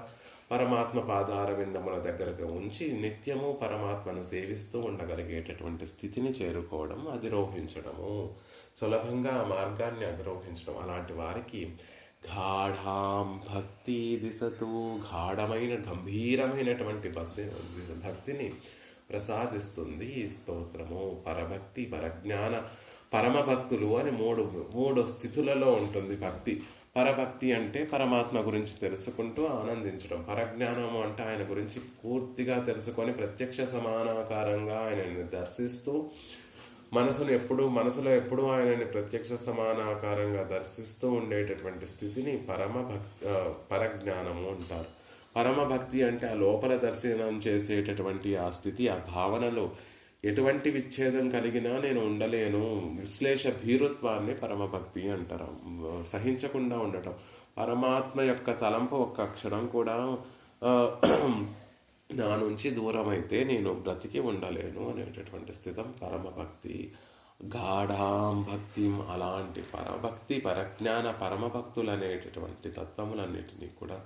పరమాత్మ పాదార విందముల దగ్గరకు ఉంచి నిత్యము పరమాత్మను సేవిస్తూ ఉండగలిగేటటువంటి స్థితిని చేరుకోవడం అధిరోహించడము, సులభంగా ఆ మార్గాన్ని అధిరోహించడం. అలాంటి వారికి గాఢాం భక్తి దిశతు, గాఢమైన గంభీరమైనటువంటి భక్తిని ప్రసాదిస్తుంది ఈ స్తోత్రము. పరభక్తి, పరజ్ఞాన, పరమభక్తులు అని మూడు స్థితులలో ఉంటుంది భక్తి. పరభక్తి అంటే పరమాత్మ గురించి తెలుసుకుంటూ ఆనందించడం. పరజ్ఞానము అంటే ఆయన గురించి పూర్తిగా తెలుసుకొని ప్రత్యక్ష సమానాకారంగా ఆయనని దర్శిస్తూ మనసులో ఎప్పుడూ ఆయనని ప్రత్యక్ష సమానాకారంగా దర్శిస్తూ ఉండేటటువంటి స్థితిని పరజ్ఞానము అంటారు. పరమభక్తి అంటే ఆ లోపల దర్శనం చేసేటటువంటి ఆ స్థితి, ఆ భావనలో ఎటువంటి విచ్ఛేదం కలిగినా నేను ఉండలేను, విశ్లేష భీరుత్వాన్ని పరమభక్తి అంటారు. సహించకుండా ఉండటం. పరమాత్మ యొక్క తలంపు ఒక్క అక్షరం కూడా నా నుంచి దూరం అయితే నేను బ్రతికి ఉండలేను అనేటటువంటి స్థితం పరమభక్తి. గాఢాం భక్తి, అలాంటి పరభక్తి, పరజ్ఞాన, పరమభక్తులు అనేటటువంటి తత్వములన్నిటినీ కూడా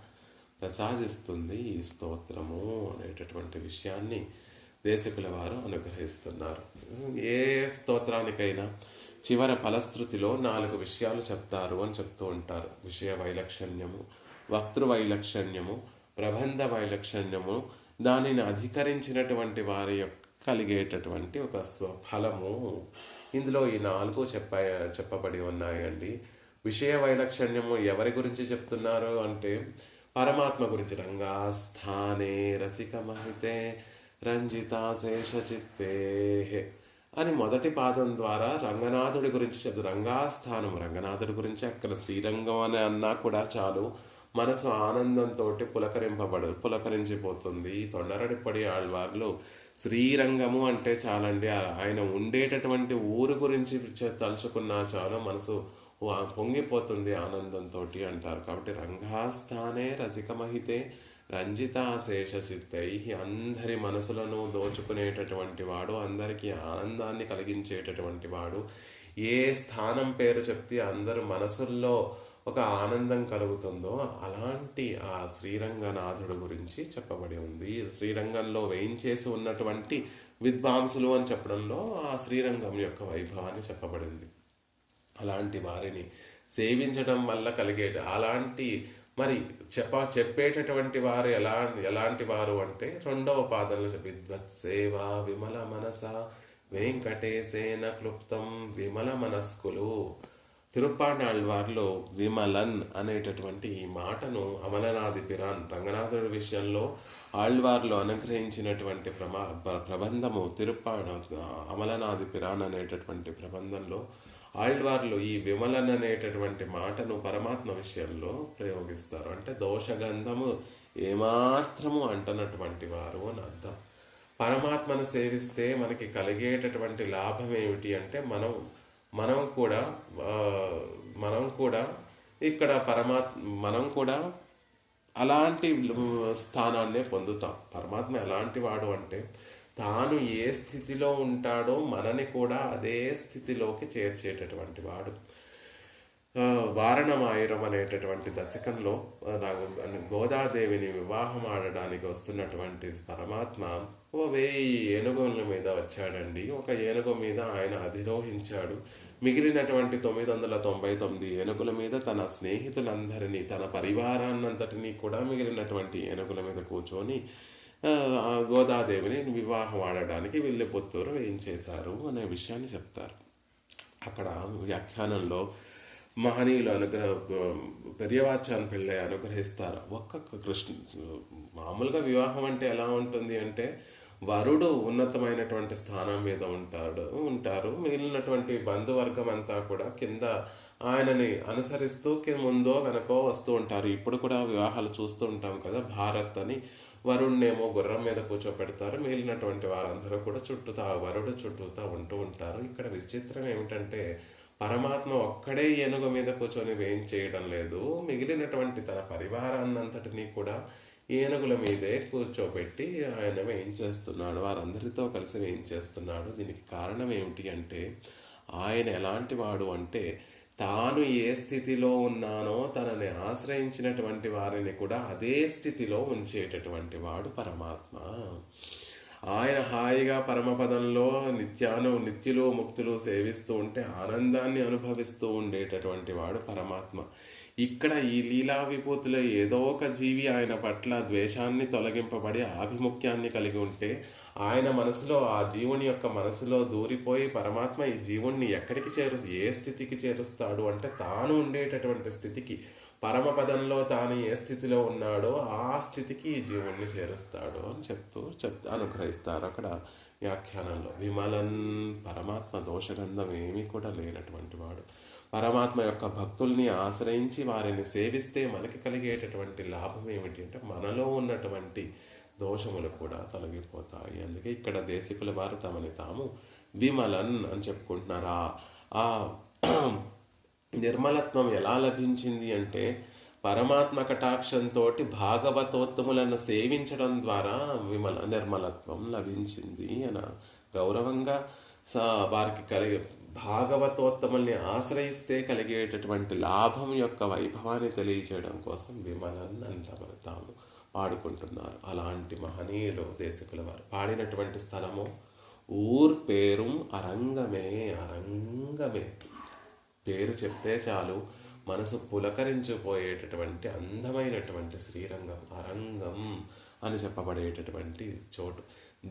ప్రసాదిస్తుంది ఈ స్తోత్రము అనేటటువంటి విషయాన్ని దేశకుల వారు అనుగ్రహిస్తున్నారు. ఏ స్తోత్రానికైనా చివర ఫలశ్రుతిలో 4 విషయాలు చెప్తారు అని చెప్తూ ఉంటారు. విషయ వైలక్షణ్యము, వక్తృ వైలక్షణ్యము, ప్రబంధ వైలక్షణ్యము, దానిని అధికరించినటువంటి వారి యొక్క కలిగేటటువంటి ఒక స్వఫలము. ఇందులో ఈ 4 చెప్పబడి ఉన్నాయండి. విషయ వైలక్షణ్యము ఎవరి గురించి చెప్తున్నారు అంటే పరమాత్మ గురించి. రంగాస్థానే రసిక మహితే రంజితాశేష చిత్తే అని మొదటి పాదం ద్వారా రంగనాథుడి గురించి చెప్తారు. రంగాస్థానం, రంగనాథుడి గురించి. అక్కడ శ్రీరంగం అని అన్నా కూడా చాలు, మనసు ఆనందంతో పులకరించిపోతుంది. తొండరడిపడి ఆళ్వార్లు శ్రీరంగము అంటే చాలండి, ఆయన ఉండేటటువంటి ఊరు గురించి తలుచుకున్నా చాలు మనసు పొంగిపోతుంది ఆనందంతో అంటారు. కాబట్టి రంగాస్థానే రసికమహితే రంజితాశేష చిత్తై, అందరి మనసులను దోచుకునేటటువంటి వాడు, అందరికీ ఆనందాన్ని కలిగించేటటువంటి వాడు. ఏ స్థానం పేరు చెప్తే అందరు మనసుల్లో ఒక ఆనందం కలుగుతుందో అలాంటి ఆ శ్రీరంగనాథుడు గురించి చెప్పబడి ఉంది. శ్రీరంగంలో వేయించేసి ఉన్నటువంటి విద్వాంసులు అని చెప్పడంలో ఆ శ్రీరంగం యొక్క వైభవాన్ని చెప్పబడింది. అలాంటి వారిని సేవించడం వల్ల అలాంటి మరి చెప్పేటటువంటి వారు ఎలాంటి వారు అంటే 2వ పాదంలో విద్వత్సేవా విమల మనస వెంకటేశేన క్లుప్తం విమల మనస్కులు. తిరుప్పాణాళ్వార్లో విమలన్ అనేటటువంటి ఈ మాటను అమలనాది పిరాన్, రంగనాథుడి విషయంలో ఆళ్వార్లు అనుగ్రహించినటువంటి ప్రబంధము తిరుప్పాణ అమలనాది పిరాన్ అనేటటువంటి ప్రబంధంలో ఆళ్వార్లు ఈ విమలన్ అనేటటువంటి మాటను పరమాత్మ విషయంలో ప్రయోగిస్తారు. అంటే దోషగంధము ఏమాత్రము అంటనటువంటి వారు అని అర్థం. పరమాత్మను సేవిస్తే మనకి కలిగేటటువంటి లాభం ఏమిటి అంటే మనం కూడా ఇక్కడ మనం కూడా అలాంటి స్థానాన్నే పొందుతాం. పరమాత్మ ఎలాంటి వాడు అంటే తాను ఏ స్థితిలో ఉంటాడో మనని కూడా అదే స్థితిలోకి చేర్చేటటువంటి వాడు. వారణమాయిరం అనేటటువంటి దశకంలో గోదాదేవిని వివాహం ఆడడానికి వస్తున్నటువంటి పరమాత్మ 1000 ఏనుగుల మీద వచ్చాడండి. ఒక ఏనుగు మీద ఆయన అధిరోహించాడు. మిగిలినటువంటి 999 ఏనుగుల మీద తన స్నేహితులందరినీ, తన పరివారాన్నంతటినీ కూడా మిగిలినటువంటి ఏనుగుల మీద కూర్చొని గోదాదేవిని వివాహం ఆడడానికి వెళ్ళి పుత్తూరు వేయించేశారు అనే విషయాన్ని చెప్తారు. అక్కడ వ్యాఖ్యానంలో మహనీయులు పెరియవాచాన్ పిళ్ళై అనుగ్రహిస్తారు. మామూలుగా వివాహం అంటే ఎలా ఉంటుంది అంటే వరుడు ఉన్నతమైనటువంటి స్థానం మీద ఉంటారు, మిగిలినటువంటి బంధువర్గం అంతా కూడా కింద ఆయనని అనుసరిస్తూ ముందో వెనకో వస్తూ ఉంటారు. ఇప్పుడు కూడా వివాహాలు చూస్తూ ఉంటాం కదా. భారత్ అని వరుణ్ణేమో గుర్రం మీద కూర్చోపెడతారు, మిగిలినటువంటి వారందరూ కూడా వరుడు చుట్టూతా ఉంటూ ఉంటారు. ఇక్కడ విచిత్రం ఏమిటంటే పరమాత్మ ఒక్కడే ఏనుగు మీద కూర్చొని వేయించేయడం లేదు, మిగిలినటువంటి తన పరివారాన్నంతటినీ కూడా ఏనుగుల మీదే కూర్చోబెట్టి ఆయన వేయించేస్తున్నాడు, వారందరితో కలిసి వేయించేస్తున్నాడు. దీనికి కారణం ఏమిటి అంటే ఆయన ఎలాంటి వాడు అంటే తాను ఏ స్థితిలో ఉన్నానో తనని ఆశ్రయించినటువంటి వారిని కూడా అదే స్థితిలో ఉంచేటటువంటి వాడు పరమాత్మ. ఆయన హాయిగా పరమపదంలో నిత్యులు ముక్తులు సేవిస్తూ ఉంటే ఆనందాన్ని అనుభవిస్తూ ఉండేటటువంటి వాడు పరమాత్మ. ఇక్కడ ఈ లీలా విభూతిలో ఏదో ఒక జీవి ఆయన పట్ల ద్వేషాన్ని తొలగింపబడి ఆభిముఖ్యాన్ని కలిగి ఉంటే ఆయన మనసులో, ఆ జీవుని యొక్క మనసులో దూరిపోయి పరమాత్మ ఈ జీవుణ్ణి ఎక్కడికి ఏ స్థితికి చేరుస్తాడు అంటే తాను ఉండేటటువంటి స్థితికి, పరమపదంలో తాను ఏ స్థితిలో ఉన్నాడో ఆ స్థితికి ఈ జీవుణ్ణి చేరుస్తాడు అని చెప్తూ అనుగ్రహిస్తారు అక్కడ వ్యాఖ్యానంలో. విమలన్, పరమాత్మ దోషగంధం ఏమీ కూడా లేనటువంటి వాడు. పరమాత్మ యొక్క భక్తుల్ని ఆశ్రయించి వారిని సేవిస్తే మనకి కలిగేటటువంటి లాభం ఏమిటి అంటే మనలో ఉన్నటువంటి దోషములు కూడా తొలగిపోతాయి. అందుకే ఇక్కడ దేశికుల వారు తమని తాము విమలన్ అని చెప్పుకుంటున్నారా. ఆ నిర్మలత్వం ఎలా లభించింది అంటే పరమాత్మ కటాక్షంతో భాగవతోత్తములను సేవించడం ద్వారా నిర్మలత్వం లభించింది అని గౌరవంగా వారికి భాగవతోత్తముల్ని ఆశ్రయిస్తే కలిగేటటువంటి లాభం యొక్క వైభవాన్ని తెలియజేయడం కోసం విమలన్ అని తమను తాము పాడుకుంటున్నారు. అలాంటి మహనీయులు దేశకుల వారు పాడినటువంటి స్థలము ఊర్ పేరు అరంగమే. అరంగమే పేరు చెప్తే చాలు మనసు పులకరించిపోయేటటువంటి అందమైనటువంటి శ్రీరంగం అరంగం అని చెప్పబడేటటువంటి చోటు.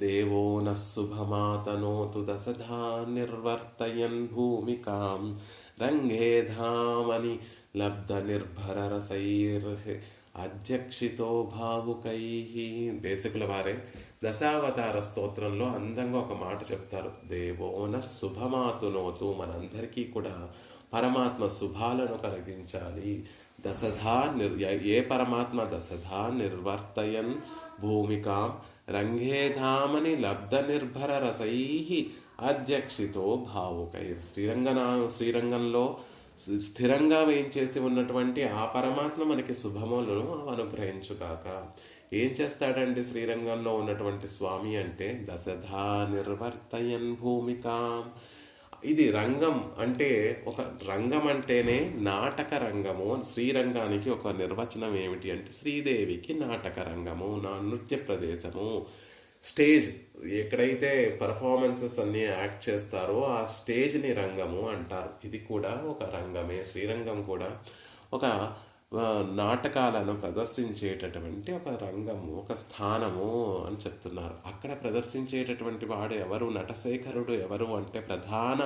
దేవో నశుభమాతనోతు దశధా నిర్వర్తయన్ భూమికాం రంగే ధామని లబ్ధ నిర్భర రసైర్ అధ్యక్షితో భావుకై. దేశకుల వారే దశావతార స్తోత్రంలో అందంగా ఒక మాట చెప్తారు. దేవోన శుభమాతునోతు, మనందరికీ కూడా పరమాత్మ శుభాలను కలిగించాలి. ఏ పరమాత్మ దశధా నిర్వర్తయన్ భూమికాం రంగేధామని లబ్ధ నిర్భర రసై అధ్యక్షితో భావుకై. శ్రీరంగంలో స్థిరంగా వేయించేసి ఉన్నటువంటి ఆ పరమాత్మ మనకి శుభములను అనుగ్రహించుగాక. ఏం చేస్తాడండి శ్రీరంగంలో ఉన్నటువంటి స్వామి అంటే దశధా నిర్వర్తయన్ భూమికాం. ఇది రంగం అంటే రంగం అంటేనే నాటక రంగము. శ్రీరంగానికి ఒక నిర్వచనం ఏమిటి అంటే శ్రీదేవికి నాటక రంగము, నృత్య ప్రదేశము, స్టేజ్. ఎక్కడైతే పర్ఫార్మెన్సెస్ అన్నీ యాక్ట్ చేస్తారో ఆ స్టేజ్ని రంగము అంటారు. ఇది కూడా ఒక రంగమే. శ్రీరంగం కూడా ఒక నాటకాలను ప్రదర్శించేటటువంటి ఒక రంగము, ఒక స్థానము అని చెప్తున్నారు. అక్కడ ప్రదర్శించేటటువంటి వాడు ఎవరు? నటశేఖరుడు ఎవరు అంటే ప్రధాన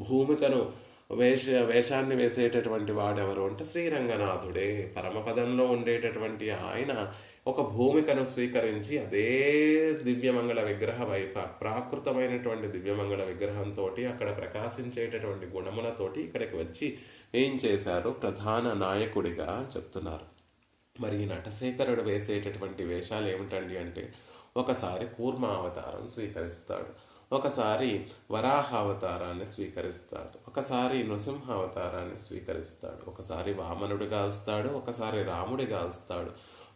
భూమికను వేషాన్ని వేసేటటువంటి వాడెవరు అంటే శ్రీరంగనాథుడే. పరమపదంలో ఉండేటటువంటి ఆయన ఒక భూమికను స్వీకరించి అదే దివ్యమంగళ ప్రాకృతమైనటువంటి దివ్యమంగళ విగ్రహంతో అక్కడ ప్రకాశించేటటువంటి గుణములతోటి ఇక్కడికి వచ్చి ఏం చేశారు? ప్రధాన నాయకుడిగా చెప్తున్నారు. మరి నటశేఖరుడు వేసేటటువంటి వేషాలు ఏమిటండి అంటే ఒకసారి కూర్మ అవతారం స్వీకరిస్తాడు, ఒకసారి వరాహ అవతారాన్ని స్వీకరిస్తాడు, ఒకసారి నృసింహ అవతారాన్ని స్వీకరిస్తాడు, ఒకసారి వామనుడిగా వస్తాడు, ఒకసారి రాముడిగా వస్తాడు,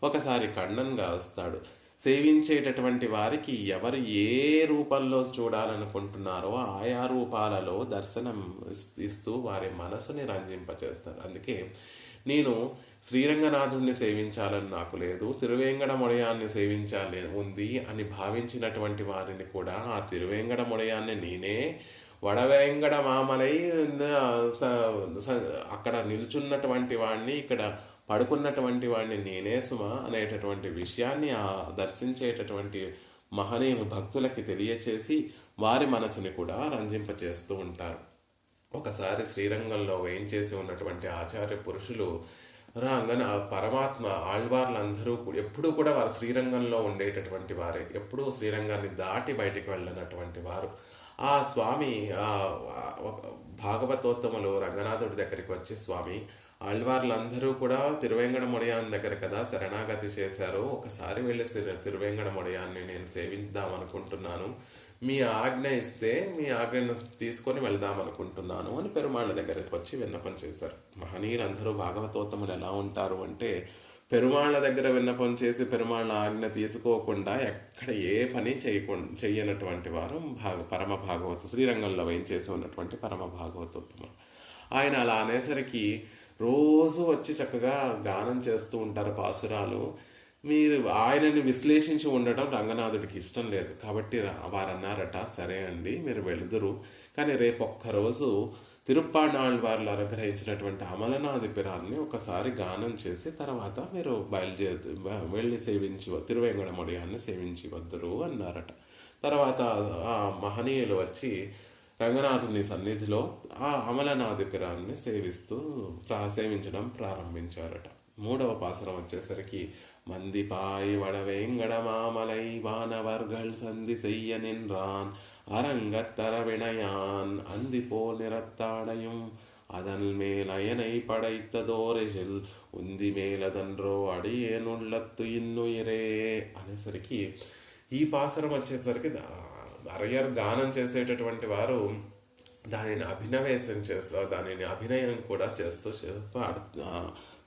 ఒకసారి కണ്ണన్గా వస్తాడు. సేవించేటటువంటి వారికి ఎవరు ఏ రూపంలో చూడాలనుకుంటున్నారో ఆయా రూపాలలో దర్శనం ఇస్తూ వారి మనసుని రంజింపచేస్తారు. అందుకే నేను శ్రీరంగనాథుడిని సేవించాలని నాకు లేదు, తిరువేంగడముడయాన్ని సేవించాలి ఉంది అని భావించినటువంటి వారిని కూడా ఆ తిరువేంగడముడయాన్ని నేనే వడవేంగడ మామలై అక్కడ నిలుచున్నటువంటి వాడిని, ఇక్కడ పడుకున్నటువంటి వాడిని నేనే సుమ అనేటటువంటి విషయాన్ని ఆ దర్శించేటటువంటి మహనీయులు భక్తులకి తెలియచేసి వారి మనసుని కూడా రంజింపచేస్తూ ఉంటారు. ఒకసారి శ్రీరంగంలో వేయించేసి ఉన్నటువంటి ఆచార్య పురుషులు పరమాత్మ ఆళ్వార్లందరూ ఎప్పుడూ కూడా వారు శ్రీరంగంలో ఉండేటటువంటి వారే, ఎప్పుడూ శ్రీరంగాన్ని దాటి బయటికి వెళ్ళినటువంటి వారు. ఆ స్వామి భాగవతోత్తములు రంగనాథుడి దగ్గరికి వచ్చి, స్వామి ఆళ్వార్లందరూ కూడా తిరువేంగడముడయాన్ దగ్గర కదా శరణాగతి చేశారు, ఒకసారి వెళ్ళి తిరువేంగడముడయాన్ని నేను సేవిద్దామనుకుంటున్నాను, మీ ఆజ్ఞ ఇస్తే మీ ఆజ్ఞను తీసుకొని వెళ్దామనుకుంటున్నాను అని పెరుమాళ్ళ దగ్గరికి వచ్చి విన్నపం చేశారు. మహనీయులందరూ భాగవతోత్తములు ఎలా ఉంటారు అంటే పెరుమాళ్ళ దగ్గర విన్నపం చేసి పెరుమాళ్ళ ఆజ్ఞ తీసుకోకుండా ఎక్కడ ఏ పని చెయ్యనటువంటి వారు పరమ భాగవత శ్రీరంగంలో వేయించేసి ఉన్నటువంటి పరమ భాగవతోత్తములు. ఆయన అలా అనేసరికి రోజు వచ్చి చక్కగా గానం చేస్తూ ఉంటారు పాసురాలు. మీరు ఆయనని విశ్లేషించి ఉండటం రంగనాథుడికి ఇష్టం లేదు కాబట్టి వారు అన్నారట, సరే అండి మీరు వెళుదురు, కానీ రేపు ఒక్కరోజు తిరుప్పాణాళ్ వారు అనుగ్రహించినటువంటి అమలనాథి పిరాన్ని ఒకసారి గానం చేసి తర్వాత మీరు వెళ్ళి సేవించి తిరువేంగడముడియాన్ని సేవించి వద్దురు అన్నారట. తర్వాత ఆ మహనీయులు వచ్చి రంగనాథుని సన్నిధిలో ఆ అమలనాథి పిరాన్ని సేవించడం ప్రారంభించారట. మూడవ పాసరం వచ్చేసరికి மந்திபாய் வடவேங்கடமாமலை வானவர்கள் சந்தி செய்ய நின்றான் அரங்கத்தரவினையான் அந்தி போல் நிறத்தாடையும் அதன் மேல் அயனை పడైతదోరెజిల్ ఉంది మేలదన్రో అడియేనుళ్ళత్తు ఇన్నుయిరే అనేసరికి ఈ పాసరం వచ్చేసరికి అరయ్యర్ గానం చేసేటటువంటి వారు దానిని అభినవేశం చేస్తూ దానిని అభినయం కూడా చేస్తూ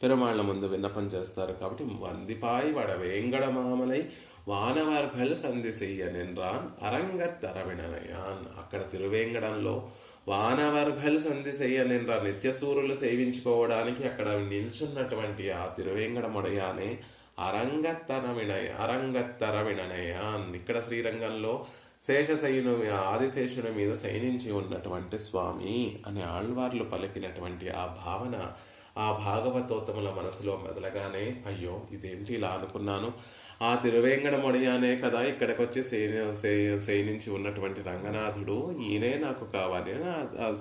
పెరుమాళ్ళ ముందు విన్నపం చేస్తారు. కాబట్టి వందిపాయి వడ వేంగడ మామలై వానవర్గల్ సంధి చెయ్య నిన్రాన్ అరంగత్తరవినయాన్. అక్కడ తిరువేంగడంలో వానవర్గల్ సంధి చెయ్య నిన్రాన్ నిత్యసూరులు సేవించుకోవడానికి అక్కడ నిల్చున్నటువంటి ఆ తిరువేంగడముడయానే అరంగత్తరవినయాన్. ఇక్కడ శ్రీరంగంలో శేషశయను ఆదిశేషుని మీద శయనించి ఉన్నటువంటి స్వామి అనే ఆళ్వార్లు పలికినటువంటి ఆ భావన ఆ భాగవతోత్తముల మనసులో మెదలగానే అయ్యో ఇదేంటి ఇలా అనుకున్నాను, ఆ తిరువేంగడముడియానే కదా ఇక్కడికి వచ్చి శయనించి ఉన్నటువంటి రంగనాథుడు, ఈయనే నాకు కావాలి.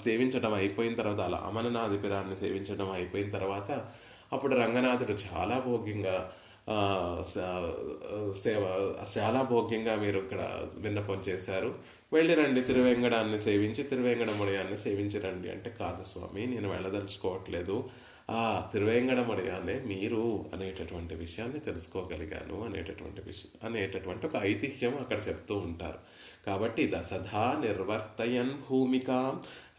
సేవించడం అయిపోయిన తర్వాత అలా అమలనాథి పిరాన్ని సేవించడం అయిపోయిన తర్వాత అప్పుడు రంగనాథుడు చాలా భోగ్యంగా మీరు ఇక్కడ విన్నపం చేశారు, వెళ్ళి రండి తిరువేంగడాన్ని సేవించి తిరువేంగడముడియాన్ని సేవించరండి అంటే, కాదు స్వామి నేను వెళ్ళదలుచుకోవట్లేదు, ఆ తిరువేంగడముడియానే మీరు అనేటటువంటి విషయాన్ని తెలుసుకోగలిగాను అనేటటువంటి ఒక ఐతిహ్యం అక్కడ చెప్తూ ఉంటారు. కాబట్టి దశధా నిర్వర్తయన్ భూమికా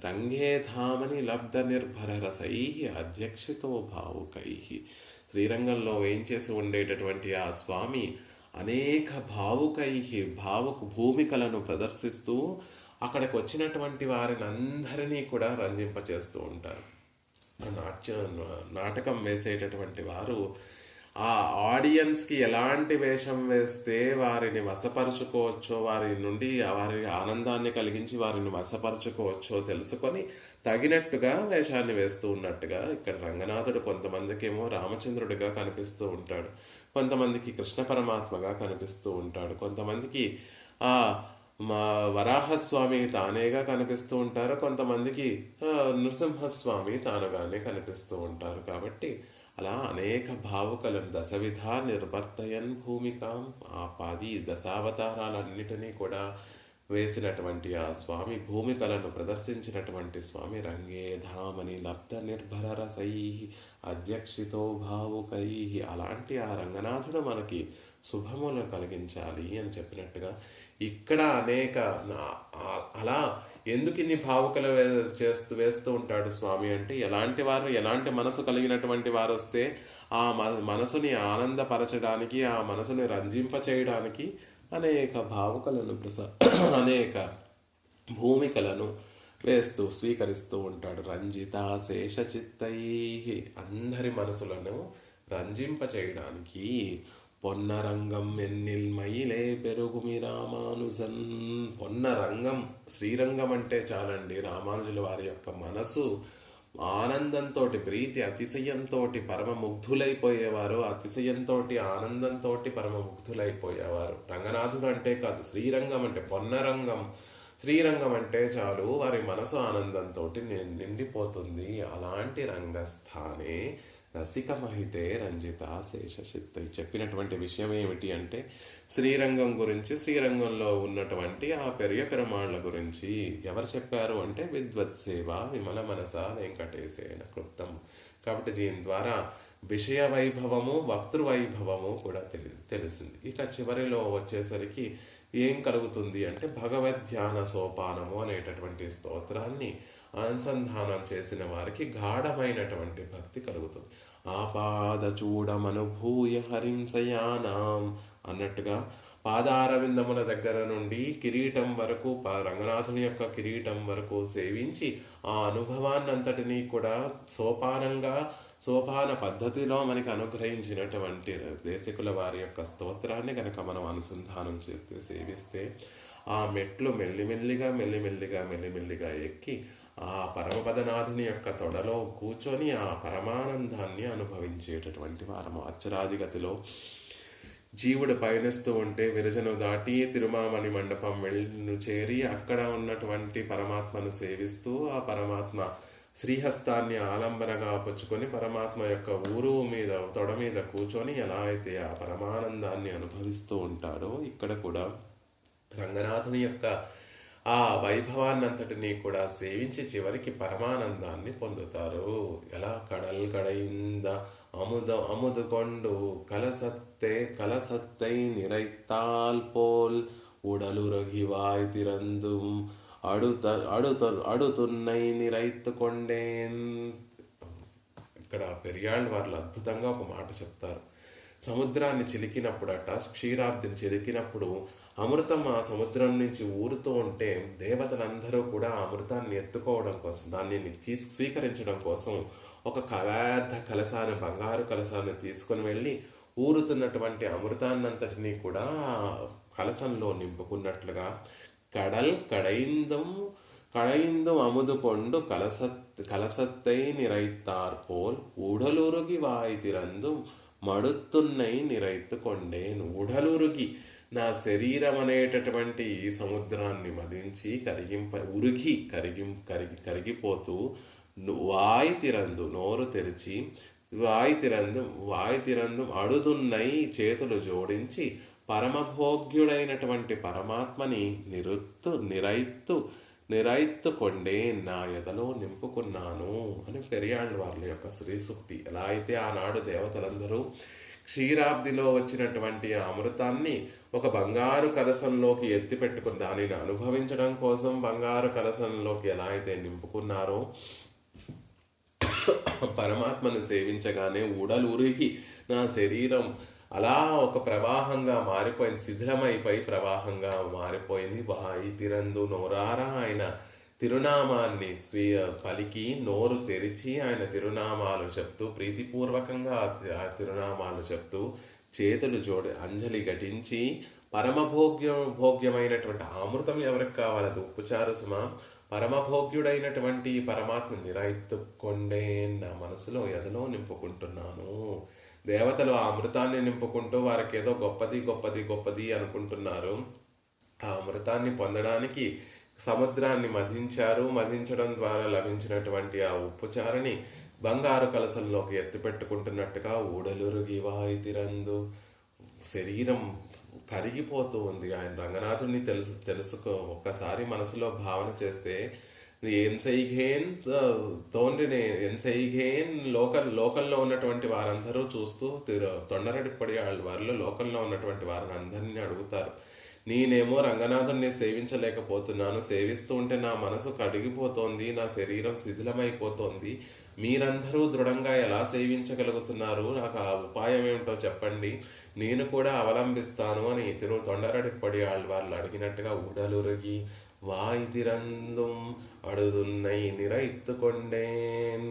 రంగే ధామని లబ్ధ నిర్భర రసై అధ్యక్షితో భావుకై. శ్రీరంగంలో వేయించేసి ఉండేటటువంటి ఆ స్వామి అనేక భూమికలను ప్రదర్శిస్తూ అక్కడికి వచ్చినటువంటి వారిని అందరినీ కూడా రంజింపచేస్తూ ఉంటారు. నాటకం వేసేటటువంటి వారు ఆ ఆడియన్స్కి ఎలాంటి వేషం వేస్తే వారిని వశపరుచుకోవచ్చో, వారి నుండి వారి ఆనందాన్ని కలిగించి వారిని వశపరుచుకోవచ్చో తెలుసుకొని తగినట్టుగా వేషాన్ని వేస్తూ ఉన్నట్టుగా ఇక్కడ రంగనాథుడు కొంతమందికేమో రామచంద్రుడిగా కనిపిస్తూ ఉంటాడు, కొంతమందికి కృష్ణ పరమాత్మగా కనిపిస్తూ ఉంటాడు, కొంతమందికి ఆ వరాహస్వామి తానేగా కనిపిస్తూ ఉంటారు, కొంతమందికి నృసింహస్వామి తానుగానే కనిపిస్తూ ఉంటారు. కాబట్టి అలా అనేక భావుకలను దశవిధా నిర్వర్తయన్ భూమికాం, ఆ 10 దశావతారాలన్నిటినీ కూడా వేసినటువంటి ఆ స్వామి భూమికలను ప్రదర్శించినటువంటి స్వామి రంగే ధామని లబ్ధ నిర్భర రసై అధ్యక్షితో భావుకై. అలాంటి ఆ రంగనాథుడు మనకి శుభములు కలిగించాలి అని చెప్పినట్టుగా ఇక్కడ అలా ఎందుకు ఇన్ని భావుకలు వేస్తూ ఉంటాడు స్వామి అంటే, ఎలాంటి మనసు కలిగినటువంటి వారు వస్తే ఆ మనసుని ఆనందపరచడానికి, ఆ మనసుని రంజింప చేయడానికి అనేక భావుకలను అనేక భూమికలను వేస్తూ స్వీకరిస్తూ ఉంటాడు. రంజిత శేష చిత్తై, అందరి మనసులను రంజింప చేయడానికి పొన్నరంగం ఎన్నిల్ మైలే పెరుగుమి రామానుజన్. పొన్నరంగం శ్రీరంగం అంటే చాలండి, రామానుజుల వారి యొక్క మనసు ఆనందంతో ప్రీతి అతిశయంతో పరమముగ్ధులైపోయేవారు, అతిశయంతో ఆనందంతో పరమముగ్ధులైపోయేవారు. రంగనాథుడు అంటే కాదు, శ్రీరంగం అంటే పొన్నరంగం, శ్రీరంగం అంటే చాలు వారి మనసు ఆనందంతో నిండిపోతుంది. అలాంటి రంగస్థానే రసికమహితే రంజిత శేషచిత్త. చెప్పినటువంటి విషయం ఏమిటి అంటే, శ్రీరంగం గురించి, శ్రీరంగంలో ఉన్నటువంటి ఆ పెరుమాళ్ళ గురించి ఎవరు చెప్పారు అంటే, విద్వత్సేవ విమల మనస వెంకటేశేన క్లుప్తం. కాబట్టి దీని ద్వారా విషయ వైభవము వక్తృవైభవము కూడా తెలిసింది. ఇక చివరిలో వచ్చేసరికి ఏం కలుగుతుంది అంటే, భగవద్ధ్యాన సోపానము అనేటటువంటి స్తోత్రాన్ని అనుసంధానం చేసిన వారికి గాఢమైనటువంటి భక్తి కలుగుతుంది. ఆపాదచూడమనుభూయ హరింసయానాం అన్నట్టుగా పాదారవిందముల దగ్గర నుండి కిరీటం వరకు రంగనాథుని యొక్క కిరీటం వరకు సేవించి ఆ అనుభవాన్నంతటినీ కూడా సోపాన పద్ధతిలో మనకి అనుగ్రహించినటువంటి దేశికుల వారి యొక్క స్తోత్రాన్ని కనుక మనం అనుసంధానం చేస్తే సేవిస్తే ఆ మెట్లు మెల్లిమెల్లిగా ఎక్కి ఆ పరమపదనాథుని యొక్క తొడలో కూర్చొని ఆ పరమానందాన్ని అనుభవించేటటువంటి వారము. అర్చరాదిగతిలో జీవుడు పయనిస్తూ ఉంటే విరజను దాటి తిరుమామణి మండపం చేరి అక్కడ ఉన్నటువంటి పరమాత్మను సేవిస్తూ ఆ పరమాత్మ శ్రీహస్తాన్ని ఆలంబనగా పుచ్చుకొని పరమాత్మ యొక్క తొడ మీద కూర్చొని ఎలా అయితే ఆ పరమానందాన్ని అనుభవిస్తూ ఉంటాడో ఇక్కడ కూడా రంగనాథుని యొక్క ఆ వైభవాన్నంతటినీ కూడా సేవించి చివరికి పరమానందాన్ని పొందుతారు. ఎలా కడైంద అముదు కొండు కలసత్తై నిరైతాల్ పోల్ ఉడలురగివాయ్ తిరందుం అడుతున్నై నిరైతు కొండేన్. ఇక్కడ పెరియాళ్ళ వాళ్ళు అద్భుతంగా ఒక మాట చెప్తారు. సముద్రాన్ని చిలికినప్పుడట, క్షీరాబ్దిని చిలికినప్పుడు అమృతం ఆ సముద్రం నుంచి ఊరుతూ ఉంటే దేవతలందరూ కూడా ఆ అమృతాన్ని ఎత్తుకోవడం కోసం, దాన్ని స్వీకరించడం కోసం ఒక పెద్ద కలశాన్ని, బంగారు కలశాన్ని తీసుకొని వెళ్ళి ఊరుతున్నటువంటి అమృతాన్నంతటినీ కూడా కలశంలో నింపుకున్నట్లుగా కడైందం అముదు కొండు కలసత్తై నిరైతార్ పోల్ ఊడలురుగి వాయి తిరందు మడుతున్నై నిరైతు కొండేను. ఉడలురుగి నా శరీరం అనేటటువంటి ఈ సముద్రాన్ని మదించి కరిగిపోతూ వాయి తిరందు నోరు తెరిచి వాయి తిరందు అడుదున్నై చేతులు జోడించి పరమభోగ్యుడైనటువంటి పరమాత్మని నిరైత్తు కొండే నా ఎదలో నింపుకున్నాను అని పెరియాళ్ళ వాళ్ళ యొక్క శ్రీసూక్తి. ఎలా అయితే ఆనాడు దేవతలందరూ క్షీరాబ్దిలో వచ్చినటువంటి ఆ అమృతాన్ని ఒక బంగారు కలశంలోకి ఎత్తి పెట్టుకుని దానిని అనుభవించడం కోసం బంగారు కలశంలోకి ఎలా అయితే నింపుకున్నారో, పరమాత్మను సేవించగానే ఉడలురిగి నా శరీరం అలా ఒక ప్రవాహంగా మారిపోయింది, శిథిలమైపోయి ప్రవాహంగా మారిపోయింది. వాయి తిరందు నోరారా ఆయన తిరునామాన్ని పలికి నోరు తెరిచి ఆయన తిరునామాలు చెప్తూ ప్రీతిపూర్వకంగా ఆ తిరునామాలు చెప్తూ చేతులు అంజలి ఘటించి భోగ్యమైనటువంటి అమృతం ఎవరికి కావాలి? అది ఉప్పుచారు సుమ. పరమభోగ్యుడైనటువంటి పరమాత్మ నిరైతుకొండే నా మనసులో ఎదలో నింపుకుంటున్నాను. దేవతలు ఆ అమృతాన్ని నింపుకుంటూ వారికి ఏదో గొప్పది అనుకుంటున్నారు. ఆ అమృతాన్ని పొందడానికి సముద్రాన్ని మధించడం ద్వారా లభించినటువంటి ఆ ఉప్పుచారుని బంగారు కలసంలోకి ఎత్తిపెట్టుకుంటున్నట్టుగా ఊడలురుగి వాయి తిరందు శరీరం కరిగిపోతూ ఉంది. ఆయన రంగనాథుడిని తెలుసుకో ఒక్కసారి మనసులో భావన చేస్తే లోకంలో ఉన్నటువంటి వారందరూ చూస్తూ తొండరడిపడి వారిలో లోకంలో ఉన్నటువంటి వారిని అందరినీ అడుగుతారు. నేనేమో రంగనాథుడిని సేవించలేకపోతున్నాను, సేవిస్తూ ఉంటే నా మనసు కడిగిపోతోంది, నా శరీరం శిథిలమైపోతోంది, మీరందరూ దృఢంగా ఎలా సేవించగలుగుతున్నారు? నాకు ఆ ఉపాయం ఏమిటో చెప్పండి, నేను కూడా అవలంబిస్తాను అని తొండరడిపడి వాళ్ళు అడిగినట్టుగా ఉడలురుగి వాయి తిరందుం అడుదున్నై నిరైత్తుకొండేన్.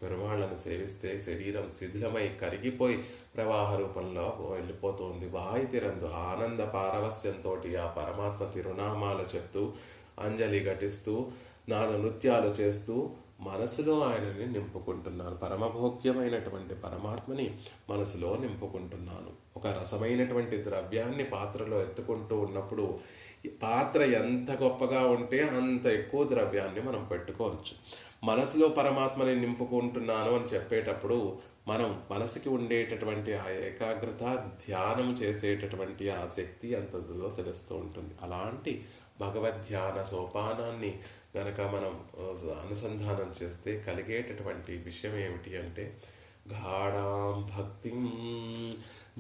పెరుమాళ్ళను సేవిస్తే శరీరం శిథిలమై కరిగిపోయి ప్రవాహ రూపంలో వెళ్ళిపోతుంది. వాయి తిరందు ఆనంద పారవస్యంతో ఆ పరమాత్మ తిరునామాలు చెప్తూ అంజలి ఘటిస్తూ నృత్యాలు చేస్తూ మనసులో ఆయనని నింపుకుంటున్నాను. పరమభోగ్యమైనటువంటి పరమాత్మని మనసులో నింపుకుంటున్నాను. ఒక రసమైనటువంటి ద్రవ్యాన్ని పాత్రలో ఎత్తుకుంటూ ఉన్నప్పుడు పాత్ర ఎంత గొప్పగా ఉంటే అంత ఎక్కువ ద్రవ్యాన్ని మనం పెట్టుకోవచ్చు. మనసులో పరమాత్మని నింపుకుంటున్నాను అని చెప్పేటప్పుడు మనం మనసుకి ఉండేటటువంటి ఆ ఏకాగ్రత, ధ్యానం చేసేటటువంటి ఆ శక్తి అంతదో తెలుస్తూ ఉంటుంది. అలాంటి భగవద్ధ్యాన సోపానాన్ని గనక మనం అనుసంధానం చేస్తే కలిగేటటువంటి విషయం ఏమిటి అంటే గాఢాం భక్తిం,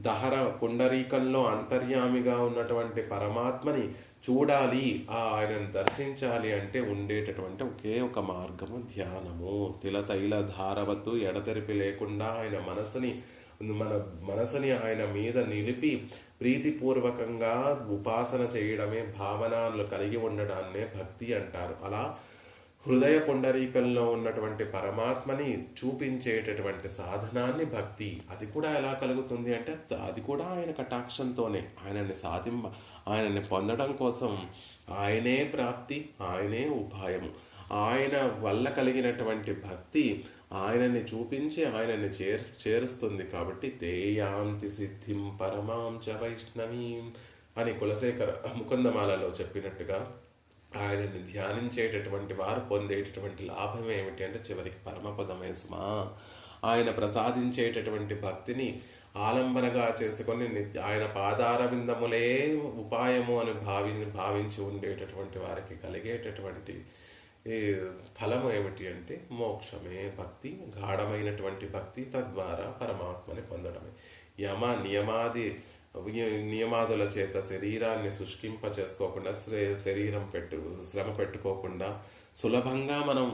దహర పుండరీకంలో అంతర్యామిగా ఉన్నటువంటి పరమాత్మని చూడాలి, ఆయనను దర్శించాలి అంటే ఉండేటటువంటి ఒకే ఒక మార్గము ధ్యానము. తిలతైల ధారవత్తు ఎడతెరిపి లేకుండా మన మనసుని ఆయన మీద నిలిపి ప్రీతిపూర్వకంగా ఉపాసన చేయడమే, భావనలు కలిగి ఉండడాన్నే భక్తి అంటారు. అలా హృదయ పుండరీకంలో ఉన్నటువంటి పరమాత్మని చూపించేటటువంటి సాధనాన్ని భక్తి. అది కూడా ఎలా కలుగుతుంది అంటే అది కూడా ఆయన కటాక్షంతోనే. ఆయనని పొందడం కోసం ఆయనే ప్రాప్తి, ఆయనే ఉపాయము. ఆయన వల్ల కలిగినటువంటి భక్తి ఆయనని చూపించి ఆయనని చేరుస్తుంది. కాబట్టి తేయాంతి సిద్ధిం పరమాం చ వైష్ణవీం అని కులశేఖర ముకుందమాలలో చెప్పినట్టుగా ఆయనని ధ్యానించేటటువంటి వారు పొందేటటువంటి లాభం ఏమిటి అంటే చివరికి పరమపదమే సుమా. ఆయన ప్రసాదించేటటువంటి భక్తిని ఆలంబనగా చేసుకొని ఆయన పాదారవిందములే ఉపాయము అని భావించి ఉండేటటువంటి వారికి కలిగేటటువంటి ఈ ఫలము ఏమిటి అంటే మోక్షమే. భక్తి, గాఢమైనటువంటి భక్తి, తద్వారా పరమాత్మని పొందడమే. నియమాదుల చేత శరీరాన్ని శుష్కింప చేసుకోకుండా, శ్రమ పెట్టుకోకుండా సులభంగా మనం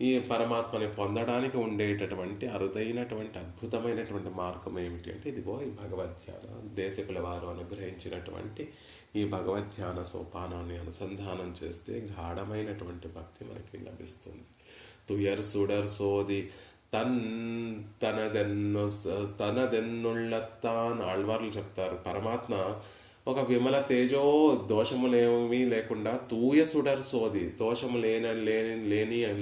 ఈ పరమాత్మని పొందడానికి ఉండేటటువంటి అరుదైనటువంటి అద్భుతమైనటువంటి మార్గం ఏమిటి అంటే ఇదిగో ఈ భగవద్ధ్యాన. దేశకుల వారు అనుగ్రహించినటువంటి ఈ భగవద్ధ్యాన సోపానాన్ని అనుసంధానం చేస్తే గాఢమైనటువంటి భక్తి మనకి లభిస్తుంది. తుయర్ సుడర్ సోది తనదెన్నుళ్ళత్తాన్ ఆళ్వార్లు చెప్తారు. పరమాత్మ ఒక విమల తేజో దోషములేమీ లేకుండా తూయ సుడర్ సోది, దోషము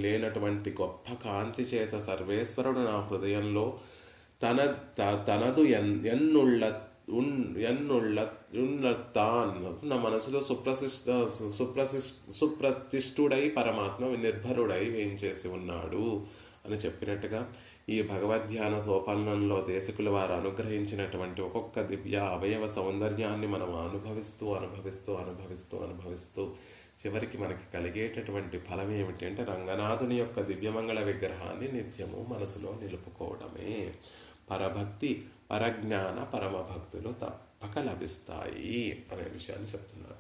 లేనటువంటి గొప్ప కాంతి చేత సర్వేశ్వరుడు నా హృదయంలో తనదు ఎన్నుళ్ళత్తాన్ నా మనసులో సుప్రతిష్ఠుడై పరమాత్మ నిర్భరుడై వేంచేసి ఉన్నాడు అని చెప్పినట్టుగా ఈ భగవద్ధ్యాన సోపానంలో దేశకుల వారు అనుగ్రహించినటువంటి ఒక్కొక్క దివ్య అవయవ సౌందర్యాన్ని మనం అనుభవిస్తూ చివరికి మనకి కలిగేటటువంటి ఫలం ఏమిటి అంటే రంగనాథుని యొక్క దివ్యమంగళ విగ్రహాన్ని నిత్యము మనసులో నిలుపుకోవడమే. పరభక్తి, పరజ్ఞాన, పరమభక్తులు తప్పక లభిస్తాయి అనే విషయాన్ని చెప్తున్నారు.